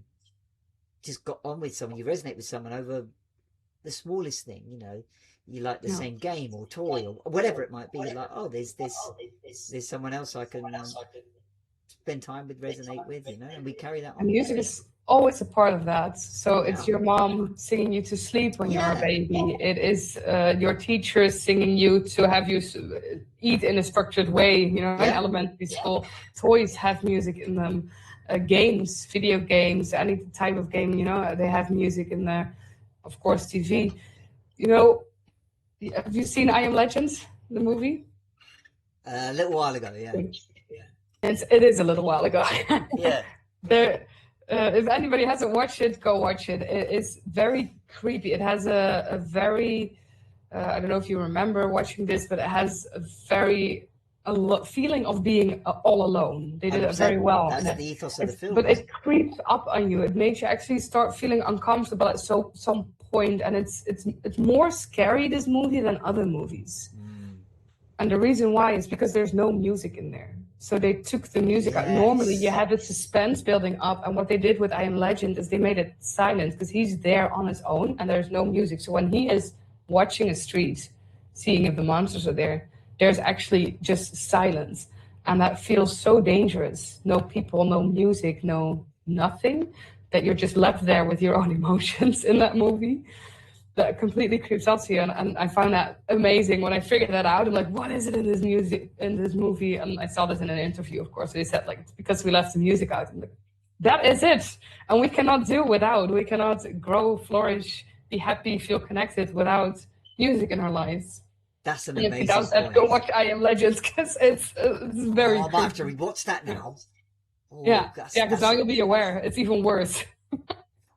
just got on with someone, you resonate with someone over the smallest thing, you know. You like the same game or toy or whatever it might be. You're like, oh, there's someone else I can spend time with, resonate with, you know, and we carry that on. And music is always a part of that. So it's your mom singing you to sleep when you're a baby. It is your teachers singing you to have you eat in a structured way, you know, in elementary school. Toys have music in them. Games, video games, any type of game, you know, they have music in there. Of course, TV. You know, have you seen I Am Legend, the movie? A little while ago, yeah. It is a little while ago. Yeah. If anybody hasn't watched it, go watch it. It is very creepy. It has a very, I don't know if you remember watching this, but it has a very feeling of being all alone. They did it very well. That's the ethos of the film. But it creeps up on you. It makes you actually start feeling uncomfortable at some point, and it's more scary, this movie, than other movies. And the reason why is because there's no music in there. So they took the music out. Normally you have the suspense building up, and what they did with I Am Legend is they made it silent, because he's there on his own and there's no music. So when he is watching a street, seeing if the monsters are there, there's actually just silence. And that feels so dangerous. No people, no music, no nothing, that you're just left there with your own emotions in that movie. That completely creeps out to you, and I found that amazing when I figured that out. I'm like, what is it in this movie? And I saw this in an interview, of course. They said, like, it's because we left the music out. I'm like, that is it, and we cannot do without. We cannot grow, flourish, be happy, feel connected without music in our lives. That's an amazing point. Go watch I Am Legend, because it's very. I might have to rewatch that now. Oh, because now you'll be aware. It's even worse.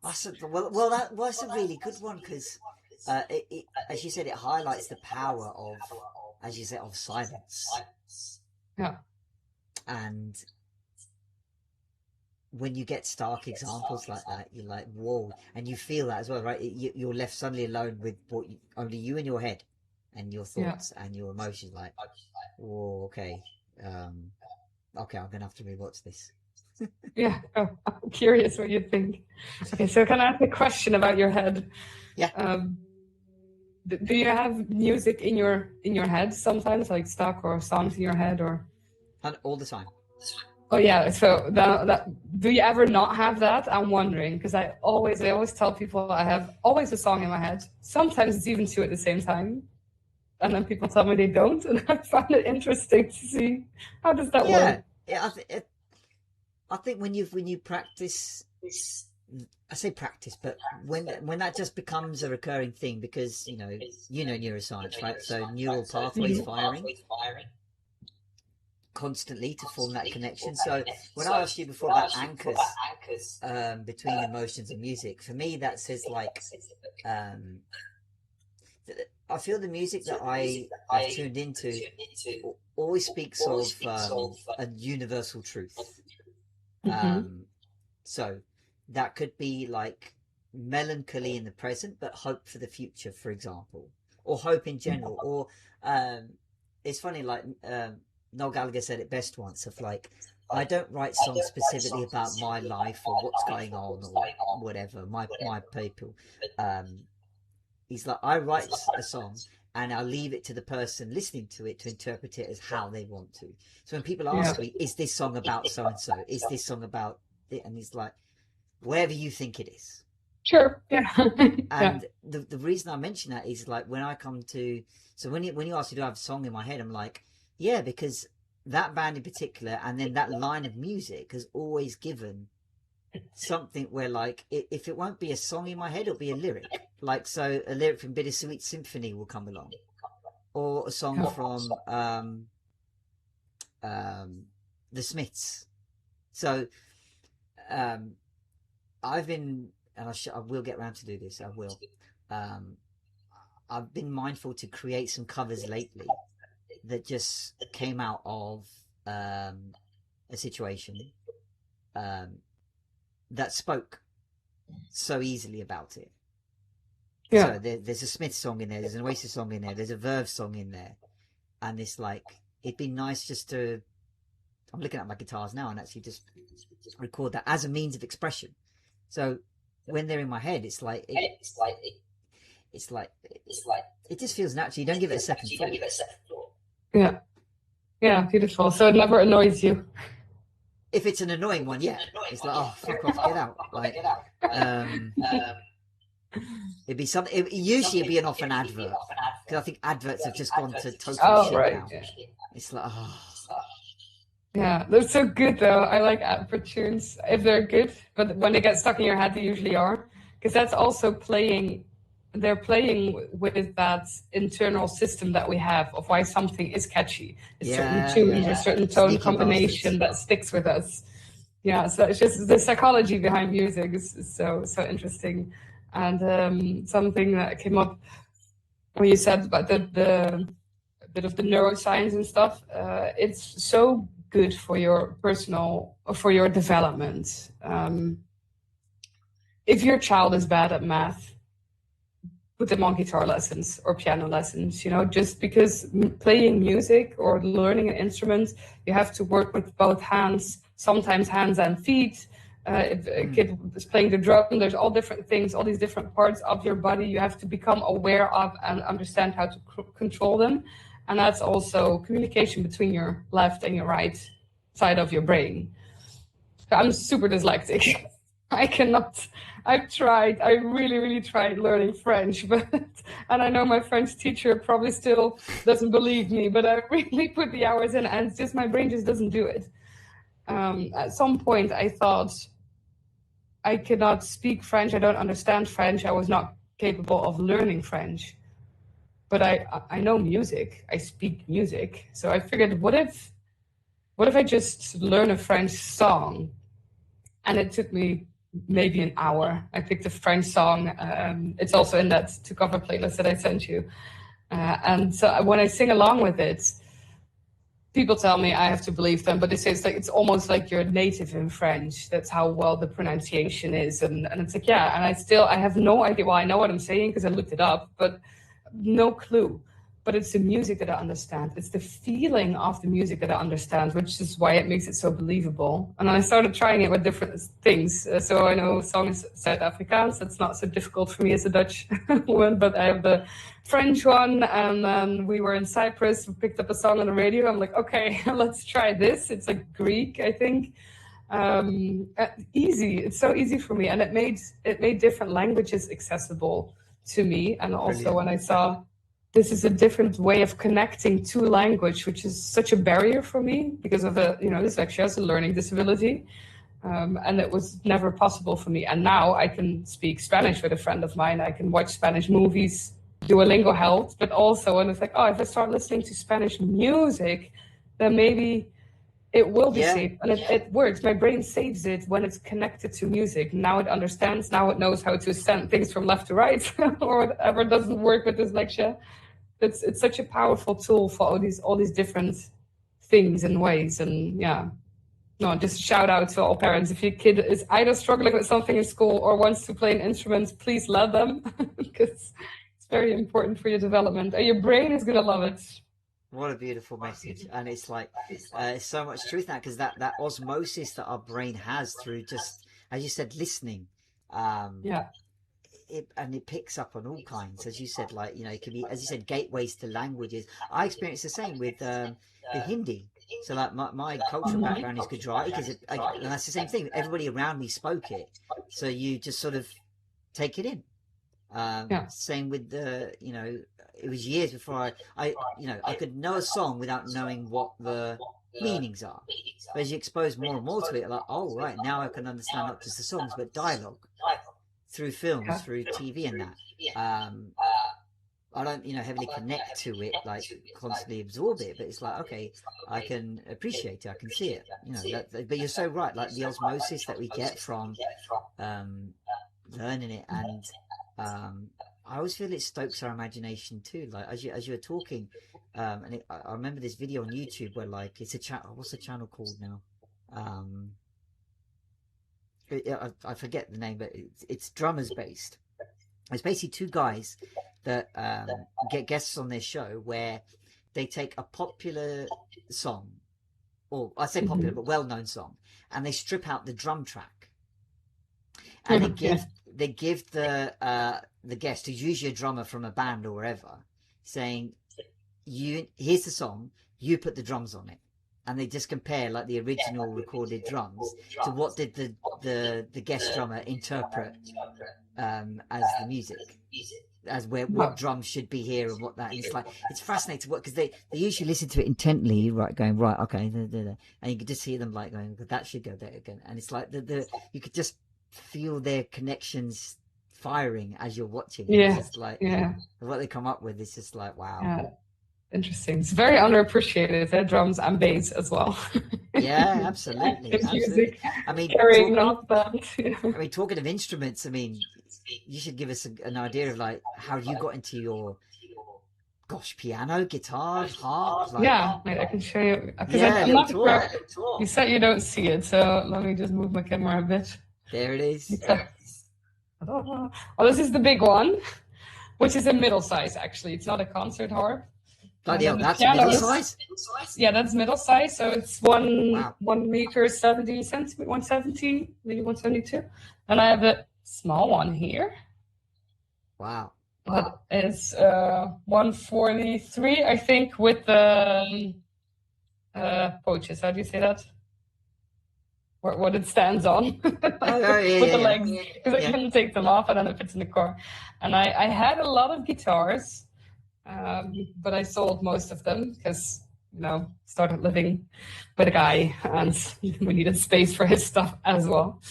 Well, that's a really good one, because it, as you said, it highlights the power of, as you said, of silence. Yeah. And when you get stark examples like that, you're like, whoa, and you feel that as well, right? You're left suddenly alone with only you in your head and your thoughts and your emotions. Like, whoa, okay, I'm gonna have to rewatch this. Yeah, I'm curious what you think. Okay, so can I ask a question about your head? Yeah. Do you have music in your head sometimes, like stuck, or songs in your head, or? All the time. Oh yeah. So do you ever not have that? I'm wondering, because I always tell people I have always a song in my head. Sometimes it's even two at the same time, and then people tell me they don't, and I find it interesting to see how does that work. Yeah, I think when you practice, I say practice, but when that just becomes a recurring thing, because you know neuroscience, right? So neural pathways firing constantly to form that connection. So when I asked you before about anchors between emotions and music, for me that says like I feel the music that I've tuned into always speaks of a universal truth. So that could be like melancholy in the present, but hope for the future, for example, or hope in general. Or it's funny, like Noel Gallagher said it best once, of like, I don't write songs specifically about my life or what's going on or whatever, my people. He's like, I write a song and I'll leave it to the person listening to it to interpret it as how they want to. So when people ask me, is this song about so-and-so? Is this song about it? And he's like, wherever you think it is. Sure. Yeah. And the reason I mention that is like when I come to, so when you ask me, do I have a song in my head? I'm like, yeah, because that band in particular, and then that line of music has always given something where, like, if it won't be a song in my head, it'll be a lyric. Like, so a lyric from Bittersweet Symphony will come along, or a song from the Smiths. So I've been, and I will get around to do this. I will. I've been mindful to create some covers lately that just came out of a situation that spoke so easily about it. Yeah. So there's a Smith song in there, there's an Oasis song in there, there's a Verve song in there, and it's like, it'd be nice just to, I'm looking at my guitars now and actually just record that as a means of expression. So when they're in my head, it's like it just feels natural. You don't give it a second thought. Yeah, beautiful. So it never annoys you. If it's an annoying one, yeah, it's like, oh, fuck off, get out. Like, it'd be something. Usually, it'd be an advert, because I think adverts have just gone to total shit now. It's like, oh. Yeah, they're so good though. I like advert tunes if they're good, but when they get stuck in your head, they usually are, because that's also playing. They're playing with that internal system that we have of why something is catchy. A certain tune, a certain tone combination that sticks with us. Yeah, so it's just the psychology behind music is so interesting. And something that came up when you said about the bit of the neuroscience and stuff, it's so good for your development. If your child is bad at math, put them on guitar lessons or piano lessons, just because playing music or learning an instrument, you have to work with both hands, sometimes hands and feet. If a kid is playing the drum, there's all different things, all these different parts of your body you have to become aware of and understand how to control them. And that's also communication between your left and your right side of your brain. So I'm super dyslexic. I really, really tried learning French, and I know my French teacher probably still doesn't believe me, but I really put the hours in, and it's just my brain just doesn't do it. At some point, I thought, I cannot speak French, I don't understand French, I was not capable of learning French. But I know music, I speak music. So I figured, what if I just learn a French song? And it took me maybe an hour. I picked a French song. It's also in that To Cover playlist that I sent you. And so when I sing along with it, people tell me I have to believe them, but they say it's almost like you're native in French. That's how well the pronunciation is. And it's like, yeah, and I have no idea. Well, I know what I'm saying because I looked it up, but no clue. But it's the music that I understand. It's the feeling of the music that I understand, which is why it makes it so believable. And I started trying it with different things. So I know songs South Afrikaans. That's not so difficult for me as a Dutch woman, but I have the French one. And then we were in Cyprus, we picked up a song on the radio. I'm like, okay, let's try this. It's like Greek, I think. Easy. It's so easy for me. And it made different languages accessible to me. And also when I saw this is a different way of connecting to language, which is such a barrier for me because of dyslexia as a learning disability. And it was never possible for me. And now I can speak Spanish with a friend of mine. I can watch Spanish movies. Duolingo helped, but also, and it's like, oh, if I start listening to Spanish music, then maybe it will be safe. And it works. My brain saves it when it's connected to music. Now it understands. Now it knows how to send things from left to right or whatever doesn't work with dyslexia. It's such a powerful tool for all these different things and ways. And just shout out to all parents. If your kid is either struggling with something in school or wants to play an instrument, please let them because it's very important for your development. And your brain is going to love it. What a beautiful message. And it's like, so much truth now, because that osmosis that our brain has through just, as you said, listening. It picks up on all kinds, as you said, like, it can be, as you said, gateways to languages. I experienced the same with Hindi. So like my cultural background is Gujarati, and that's the same thing. Everybody around me spoke it, so you just sort of take it in. Same with it was years before I could know a song without knowing what the meanings are. But as you expose more and more to it, like, oh right, now I can understand not just the songs but dialogue through films, through TV and that. I don't, heavily connect to it, like constantly absorb it, but it's like, okay, I can appreciate it, I can see it, but you're so right, like the osmosis that we get from learning it, and I always feel it stokes our imagination too, like as you're talking, and I remember this video on YouTube where, like, it's a channel, what's the channel called now? I forget the name, but it's drummers based. It's basically two guys that get guests on their show where they take a popular song, or I say popular, but well-known song, and they strip out the drum track, and they give the guest, who's usually a drummer from a band or wherever, saying, here's the song, you put the drums on it. And they just compare, like, the original recorded drums to what did the guest drummer interpret as the music, as what drums should be here and what that. And it's like, it's fascinating because they usually listen to it intently, right, going, right, okay, and you could just hear them like going, that should go there again. And it's like you could just feel their connections firing as you're watching. Yeah, it's just like, what they come up with is just like, wow. Yeah. Interesting. It's very underappreciated, drums and bass as well. Yeah, absolutely. Music. I mean, talking of instruments, I mean, you should give us an idea of, like, how you got into your, piano, guitar, harp. Like, I can show you. I'm not you said you don't see it, so let me just move my camera a bit. There it is. Well, this is the big one, which is a middle size, actually. It's not a concert harp. Bloody hell, that's middle size? Yeah, that's middle size. So it's 1 meter 70 centimeters, 170, maybe 172. And I have a small one here. Wow. But it's 143, I think, with the poaches. How do you say that? What it stands on. With the legs. Because I couldn't take them off, and then it fits in the car. And I had a lot of guitars. But I sold most of them because, started living with a guy and we needed space for his stuff as well.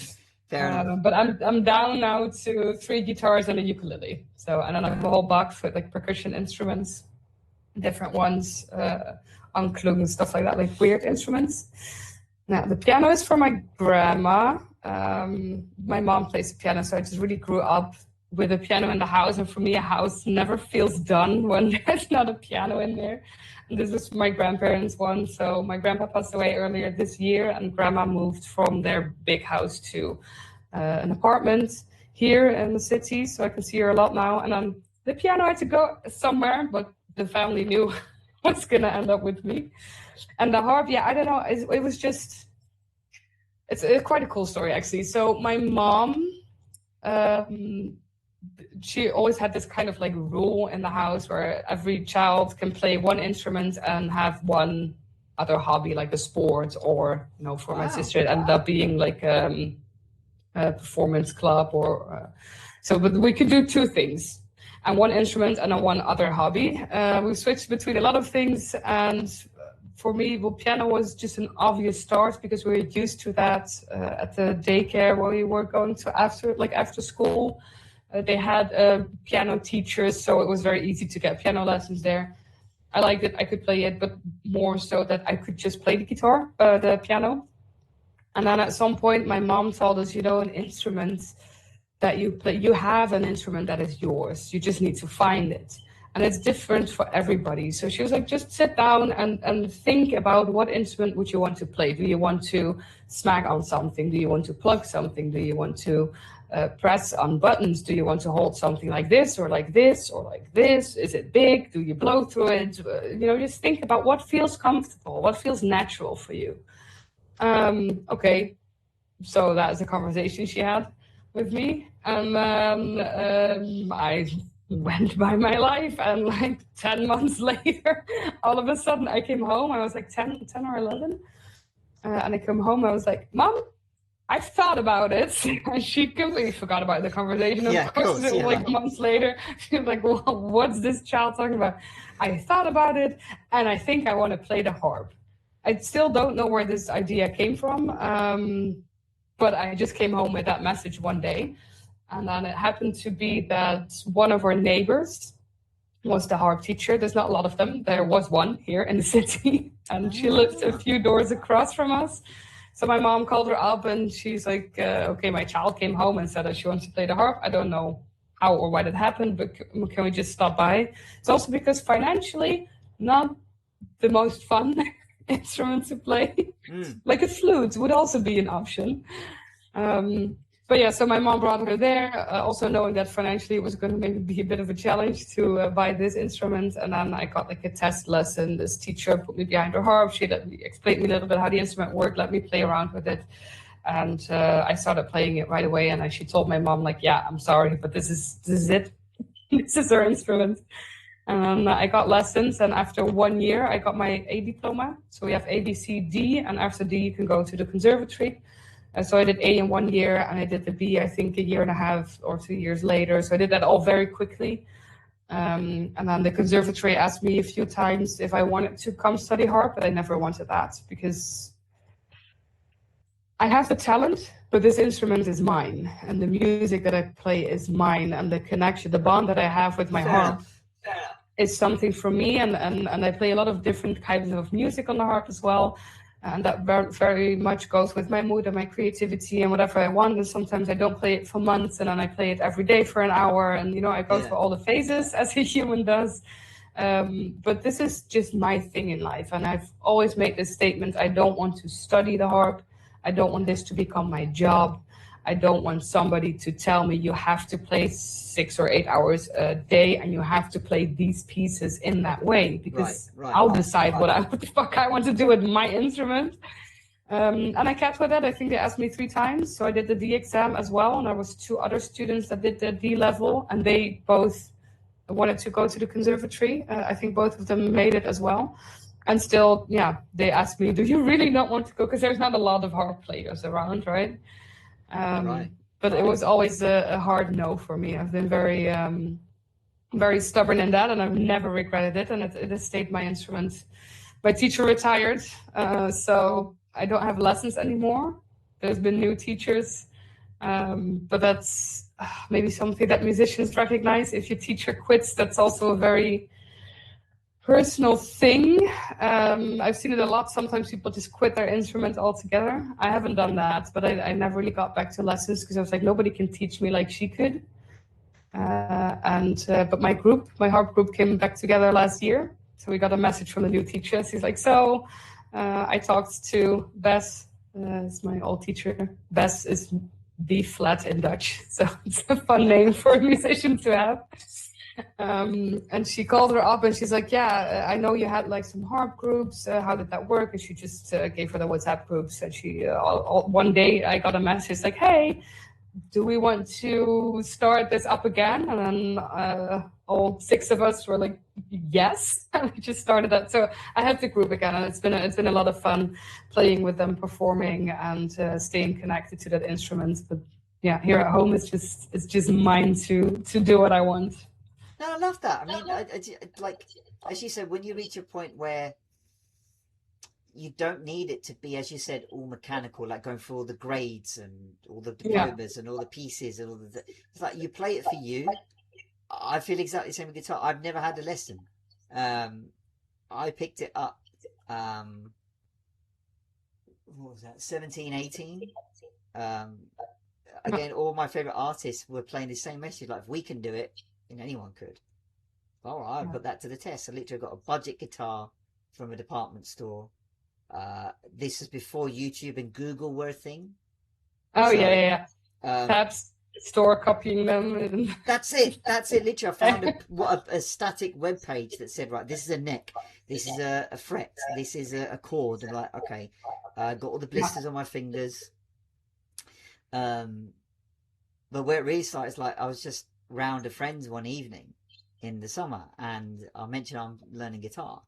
Fair enough. But I'm down now to 3 guitars and a ukulele. So, and then I have a whole box with, like, percussion instruments, different ones, anklung, stuff like that, like weird instruments. Now, the piano is for my grandma. My mom plays the piano, so I just really grew up with a piano in the house, and for me, a house never feels done when there's not a piano in there. And this is my grandparents' one. So my grandpa passed away earlier this year, and grandma moved from their big house to an apartment here in the city. So I can see her a lot now. And the piano had to go somewhere, but the family knew what's gonna end up with me. And the harp, I don't know. It was just, it's quite a cool story actually. So my mom, she always had this kind of like rule in the house where every child can play one instrument and have one other hobby, like a sport, or, for my sister, it ended up being like a performance club but we could do 2 things and one instrument and one other hobby. We switched between a lot of things, and for me, piano was just an obvious start because we were used to that at the daycare where we were going to after school. They had piano teachers, so it was very easy to get piano lessons there. I liked it, I could play it, but more so that I could just play the piano. And then at some point, my mom told us, an instrument that you play, you have an instrument that is yours. You just need to find it. And it's different for everybody. So she was like, just sit down and think about what instrument would you want to play. Do you want to smack on something? Do you want to plug something? Do you want to press on buttons? Do you want to hold something like this or like this or like this? Is it big? Do you blow through it? Just think about what feels comfortable, what feels natural for you. Okay, so that's a conversation she had with me, and I went by my life, and like 10 months later, all of a sudden I came home. I was like 10 or 11, and I come home. I was like, Mom, I've thought about it. And she completely forgot about the conversation. Of course, like months later, she was like, well, what's this child talking about? I thought about it, and I think I want to play the harp. I still don't know where this idea came from, but I just came home with that message one day. And then it happened to be that one of our neighbors was the harp teacher. There's not a lot of them. There was one here in the city, and she lived a few doors across from us. So my mom called her up, and she's like, okay, my child came home and said that she wants to play the harp. I don't know how or why that happened, but can we just stop by? It's also because financially, not the most fun instrument to play. Like a flute would also be an option. But yeah, so my mom brought her there, also knowing that financially it was going to maybe be a bit of a challenge to buy this instrument. And then I got like a test lesson. This teacher put me behind her harp. She explained me a little bit how the instrument worked, let me play around with it. And I started playing it right away. And she told my mom, like, yeah, I'm sorry, but this is it. This is her instrument. And I got lessons. And after 1 year, I got my A diploma. So we have A, B, C, D. And after D, you can go to the conservatory. So I did A in 1 year, and I did the B, I think, 1.5 years or 2 years later. So I did that all very quickly. And then the conservatory asked me a few times if I wanted to come study harp, but I never wanted that because I have the talent, but this instrument is mine, and the music that I play is mine, and the connection, the bond that I have with my harp is something for me. And I play a lot of different kinds of music on the harp as well. And that very much goes with my mood and my creativity and whatever I want. And sometimes I don't play it for months, and then I play it every day for an hour. And, I go through all the phases as a human does. But this is just my thing in life. And I've always made this statement. I don't want to study the harp. I don't want this to become my job. I don't want somebody to tell me you have to play 6 or 8 hours a day and you have to play these pieces in that way, because I'll decide what the fuck I want to do with my instrument. And I kept with that. I think they asked me 3 times. So I did the D exam as well. And there was 2 other students that did the D level, and they both wanted to go to the conservatory. I think both of them made it as well. And still, they asked me, do you really not want to go? Because there's not a lot of harp players around, right? But it was always a hard no for me. I've been very, very stubborn in that, and I've never regretted it. And it has stayed my instrument. My teacher retired, so I don't have lessons anymore. There's been new teachers, but that's maybe something that musicians recognize. If your teacher quits, that's also a very personal thing. I've seen it a lot. Sometimes people just quit their instrument altogether. I haven't done that, but I never really got back to lessons because I was like, nobody can teach me like she could. But my harp group came back together last year. So we got a message from the new teacher. He's like, I talked to Bess, it's my old teacher. Bess is B flat in Dutch. So it's a fun name for a musician to have. And she called her up and she's like, yeah, I know you had like some harp groups. How did that work? And she just gave her the WhatsApp groups. And she, one day I got a message like, hey, do we want to start this up again? And then all 6 of us were like, yes. And we just started that. So I have the group again, and it's been a lot of fun playing with them, performing, and staying connected to that instrument. But yeah, here at home it's just mine to do what I want. No, I love that. I mean, like as you said, when you reach a point where you don't need it to be, as you said, all mechanical, like going through all the grades and all the diplomas and all the pieces and all it's like you play it for you. I feel exactly the same with guitar. I've never had a lesson. I picked it up, what was that, 17, 18? Again, all my favourite artists were playing the same message, like, if we can do it, then anyone could. All right, I put that to the test. I literally got a budget guitar from a department store. This is before YouTube and Google were a thing. Oh, so, yeah. Tabs, store copying them. That's it. Literally, I found a static web page that said, right, this is a neck, this is a fret, this is a chord. And like, okay, got all the blisters on my fingers. But where it really started is like I was just round a friend's one evening in the summer, and I mentioned I'm learning guitar,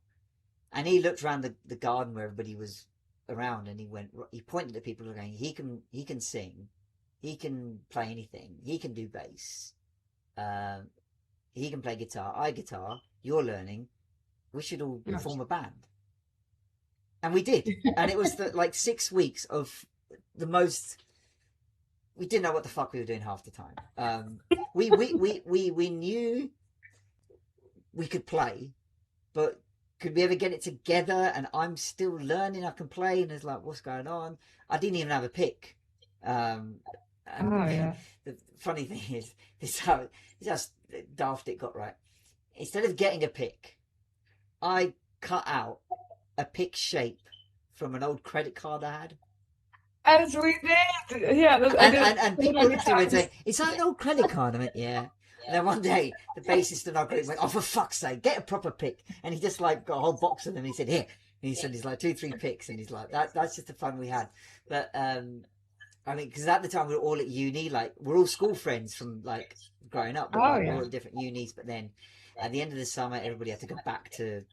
and he looked around the garden where everybody was around, and he pointed at people going, he can sing, he can play anything, he can do bass, he can play guitar, you're learning, we should all form a band. And we did. And it was like 6 weeks of the most... We didn't know what the fuck we were doing half the time. We knew we could play, but could we ever get it together? And I'm still learning. I can play, and it's like, what's going on? I didn't even have a pick. And the funny thing is, this how daft it got, right? Instead of getting a pick, I cut out a pick shape from an old credit card I had. As we did, yeah. And people looked at me and say, "Is that an old credit card?" I went, "Yeah." And then one day, the bassist in our group went, "Oh, for fuck's sake, get a proper pick!" And he just like got a whole box of them. And he said, "Here." And he said, "He's like 2-3 picks," and he's like, "That's just the fun we had." But I mean, because at the time we were all at uni, like we're all school friends from like growing up, but we're all at different unis. But then at the end of the summer, everybody had to go back to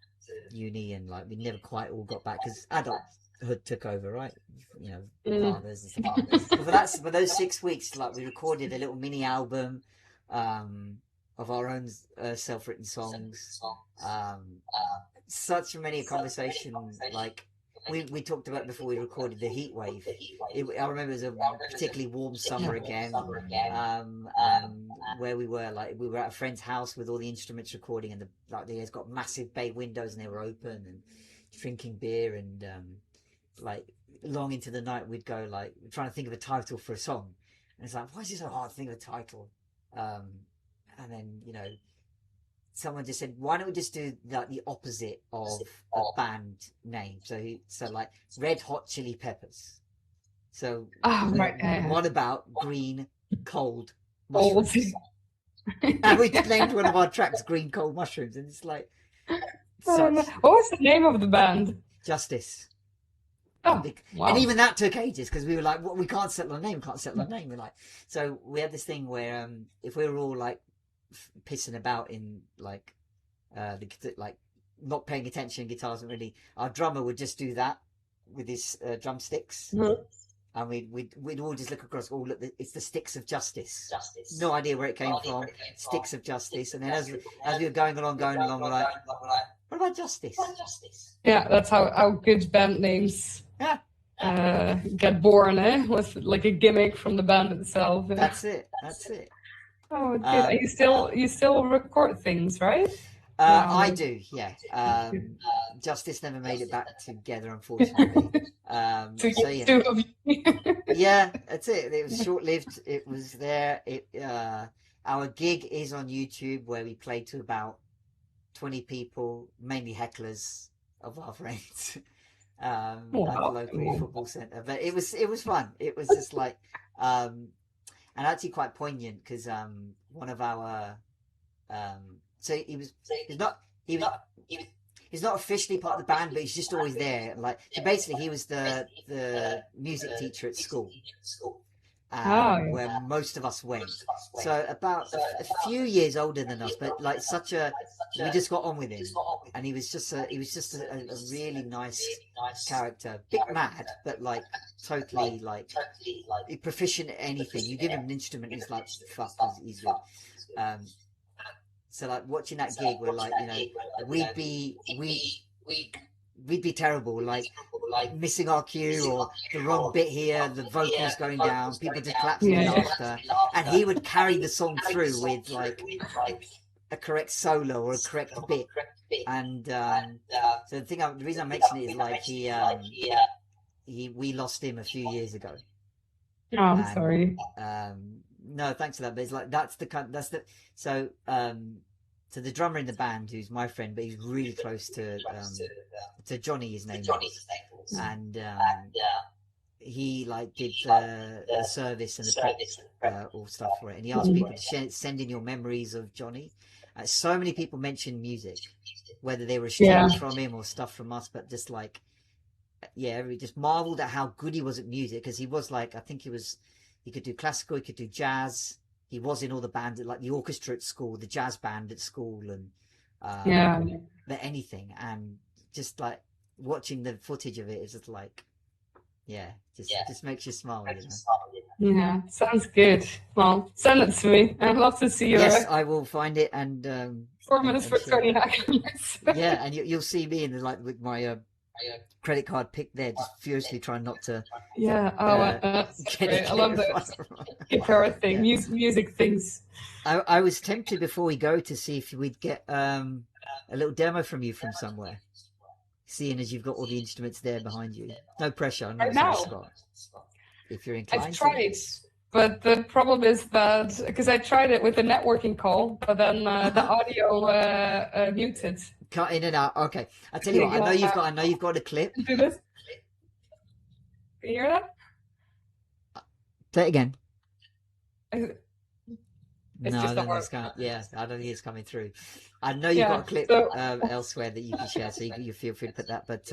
uni, and like we never quite all got back because adulthood took over, right? You know, fathers and stuff. But for those 6 weeks, like we recorded a little mini album of our own self-written songs. Such many conversations, like we talked about before we recorded the heat wave. I remember it was a particularly warm summer again, where we were at a friend's house with all the instruments recording, and they've got massive bay windows and they were open, and drinking beer, and like long into the night we'd go like trying to think of a title for a song, and it's like, why is it so hard to think of a title? And then, you know, someone just said, why don't we just do like the opposite of a band name? So like Red Hot Chili Peppers. So one about green cold mushrooms. And we named one of our tracks Green Cold Mushrooms, and it's like what was the name of the band? Justice. Oh, wow. And even that took ages because we were like, well, we can't settle a name. We're like, so we had this thing where if we were all like pissing about in like like not paying attention, guitars and really, our drummer would just do that with his drumsticks, and we'd all just look across. Oh, look, it's the Sticks of Justice. No idea where it came from. Sticks of Justice. And then as we were going along, we're like, what about Justice? Yeah, that's how good band names get born, with like a gimmick from the band itself. That's it. Oh, good. You still record things, right? I do, yeah. Justice never made it back together, unfortunately. Two of you. Yeah, that's it. It was short-lived. It was there. Our gig is on YouTube, where we played to about 20 people, mainly hecklers of our friends, at the local football centre. But it was fun. It was just like, and actually quite poignant because one of our he's not officially part of the band, but he's just always there. Like, so basically, he was the music teacher at school, where most of us went. So about a few years older than us, but like we just got on with him, and he was just a really nice character. Bit mad, but like totally like proficient at anything. You give him an instrument, he's like, fuck, he's good. So like watching that gig, we're like, you know, we'd be terrible, like missing our cue or the wrong bit here, the vocals going down, people just clapping after, and he would carry the song through with like a correct solo or a correct bit. And so the reason I mention it is like we lost him a few years ago. Oh, I'm sorry. No, thanks for that. But it's like so the drummer in the band, who's my friend, but he's really close to Johnny, his name is, and he like did the service and the all stuff for it, and he asked people to send in your memories of Johnny. So many people mention music, whether they were estranged from him or stuff from us, but just like, we just marveled at how good he was at music, because he was like, I think he could do classical, he could do jazz. He was in all the bands, like the orchestra at school, the jazz band at school, and anything. And just like watching the footage of it is just like, just makes you smile. You know? Yeah, sounds good. Well, send it to me. I'd love to see you. Yes, I will find it. And 4 minutes for 30 seconds. Yeah, and you'll see me in with my credit card picked there, just furiously trying not to Yeah. That's get great. it. I love that guitar thing, Yeah. music things. I was tempted before we go to see if we'd get a little demo from you from somewhere, seeing as you've got all the instruments there behind you. No pressure, I know Right it's on now, Scott. If you're inclined I've tried, but the problem is that because I tried it with a networking call, but then the audio muted. Cut in and out. Okay, I tell you what. I know you've got a clip. Do this. Can you hear that? Say it again. It's No, just I don't think it's coming. Yeah, I don't think it's coming through. I know you've got a clip elsewhere that you can share, so you feel free to put that. But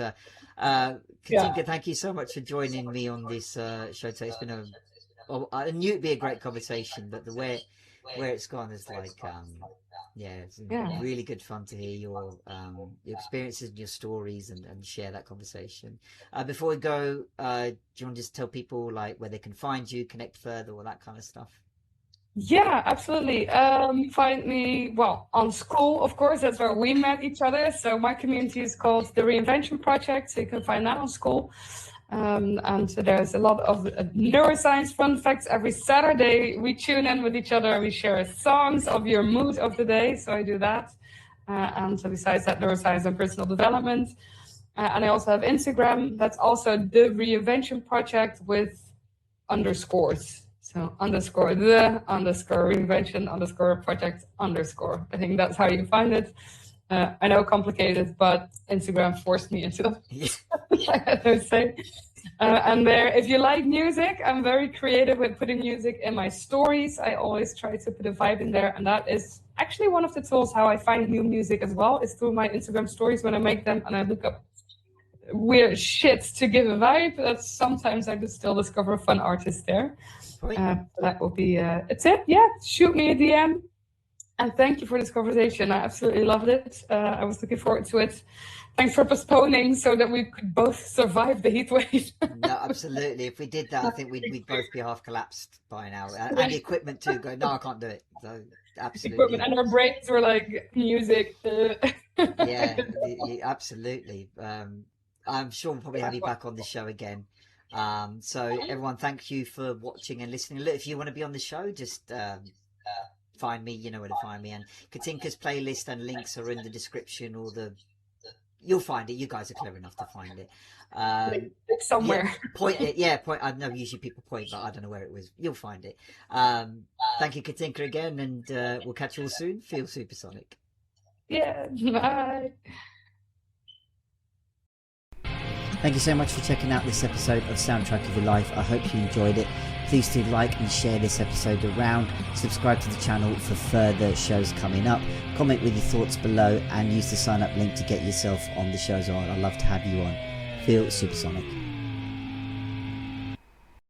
Katinka, thank you so much for joining me on this show today. It's been I knew it'd be a great conversation, but the way it's gone is like, it's really good fun to hear your experiences and your stories and share that conversation. Before we go, do you want to just tell people like where they can find you, connect further, all that kind of stuff? Yeah, absolutely. Find me, on School, of course, that's where we met each other. So my community is called the Reinvention Project. So you can find that on School. And so there's a lot of neuroscience fun facts. Every Saturday, we tune in with each other and we share songs of your mood of the day. So I do that. And so besides that, neuroscience and personal development. And I also have Instagram. That's also the Reinvention Project with underscores. So _reinvention_project_. I think that's how you find it. I know, complicated, but Instagram forced me into that. I say. And there, if you like music, I'm very creative with putting music in my stories. I always try to put a vibe in there, and that is actually one of the tools how I find new music as well. Is through my Instagram stories when I make them, and I look up weird shit to give a vibe. That sometimes I just still discover fun artists there. That will be a tip. Yeah, shoot me a DM. And thank you for this conversation. I absolutely loved it. I was looking forward to it. Thanks for postponing so that we could both survive the heat wave. No, absolutely. If we did that, I think we'd both be half collapsed by now. And the equipment too. Go, no, I can't do it. So absolutely. Equipment, and our brains were like music. Yeah, absolutely. I'm sure we'll probably have you back on the show again. So everyone, thank you for watching and listening. Look, if you want to be on the show, just find me. You know where to find me. And Katinka's playlist and links are in the description, or you'll find it. You guys are clever enough to find it. Somewhere. Yeah, point it. Yeah, point. I know usually people point, but I don't know where it was. You'll find it. Thank you, Katinka, again, and we'll catch you all soon. Feel supersonic. Yeah. Bye. Thank you so much for checking out this episode of Soundtrack of Your Life. I hope you enjoyed it. Please do like and share this episode around. Subscribe to the channel for further shows coming up. Comment with your thoughts below and use the sign up link to get yourself on the shows on. I'd love to have you on. Feel supersonic.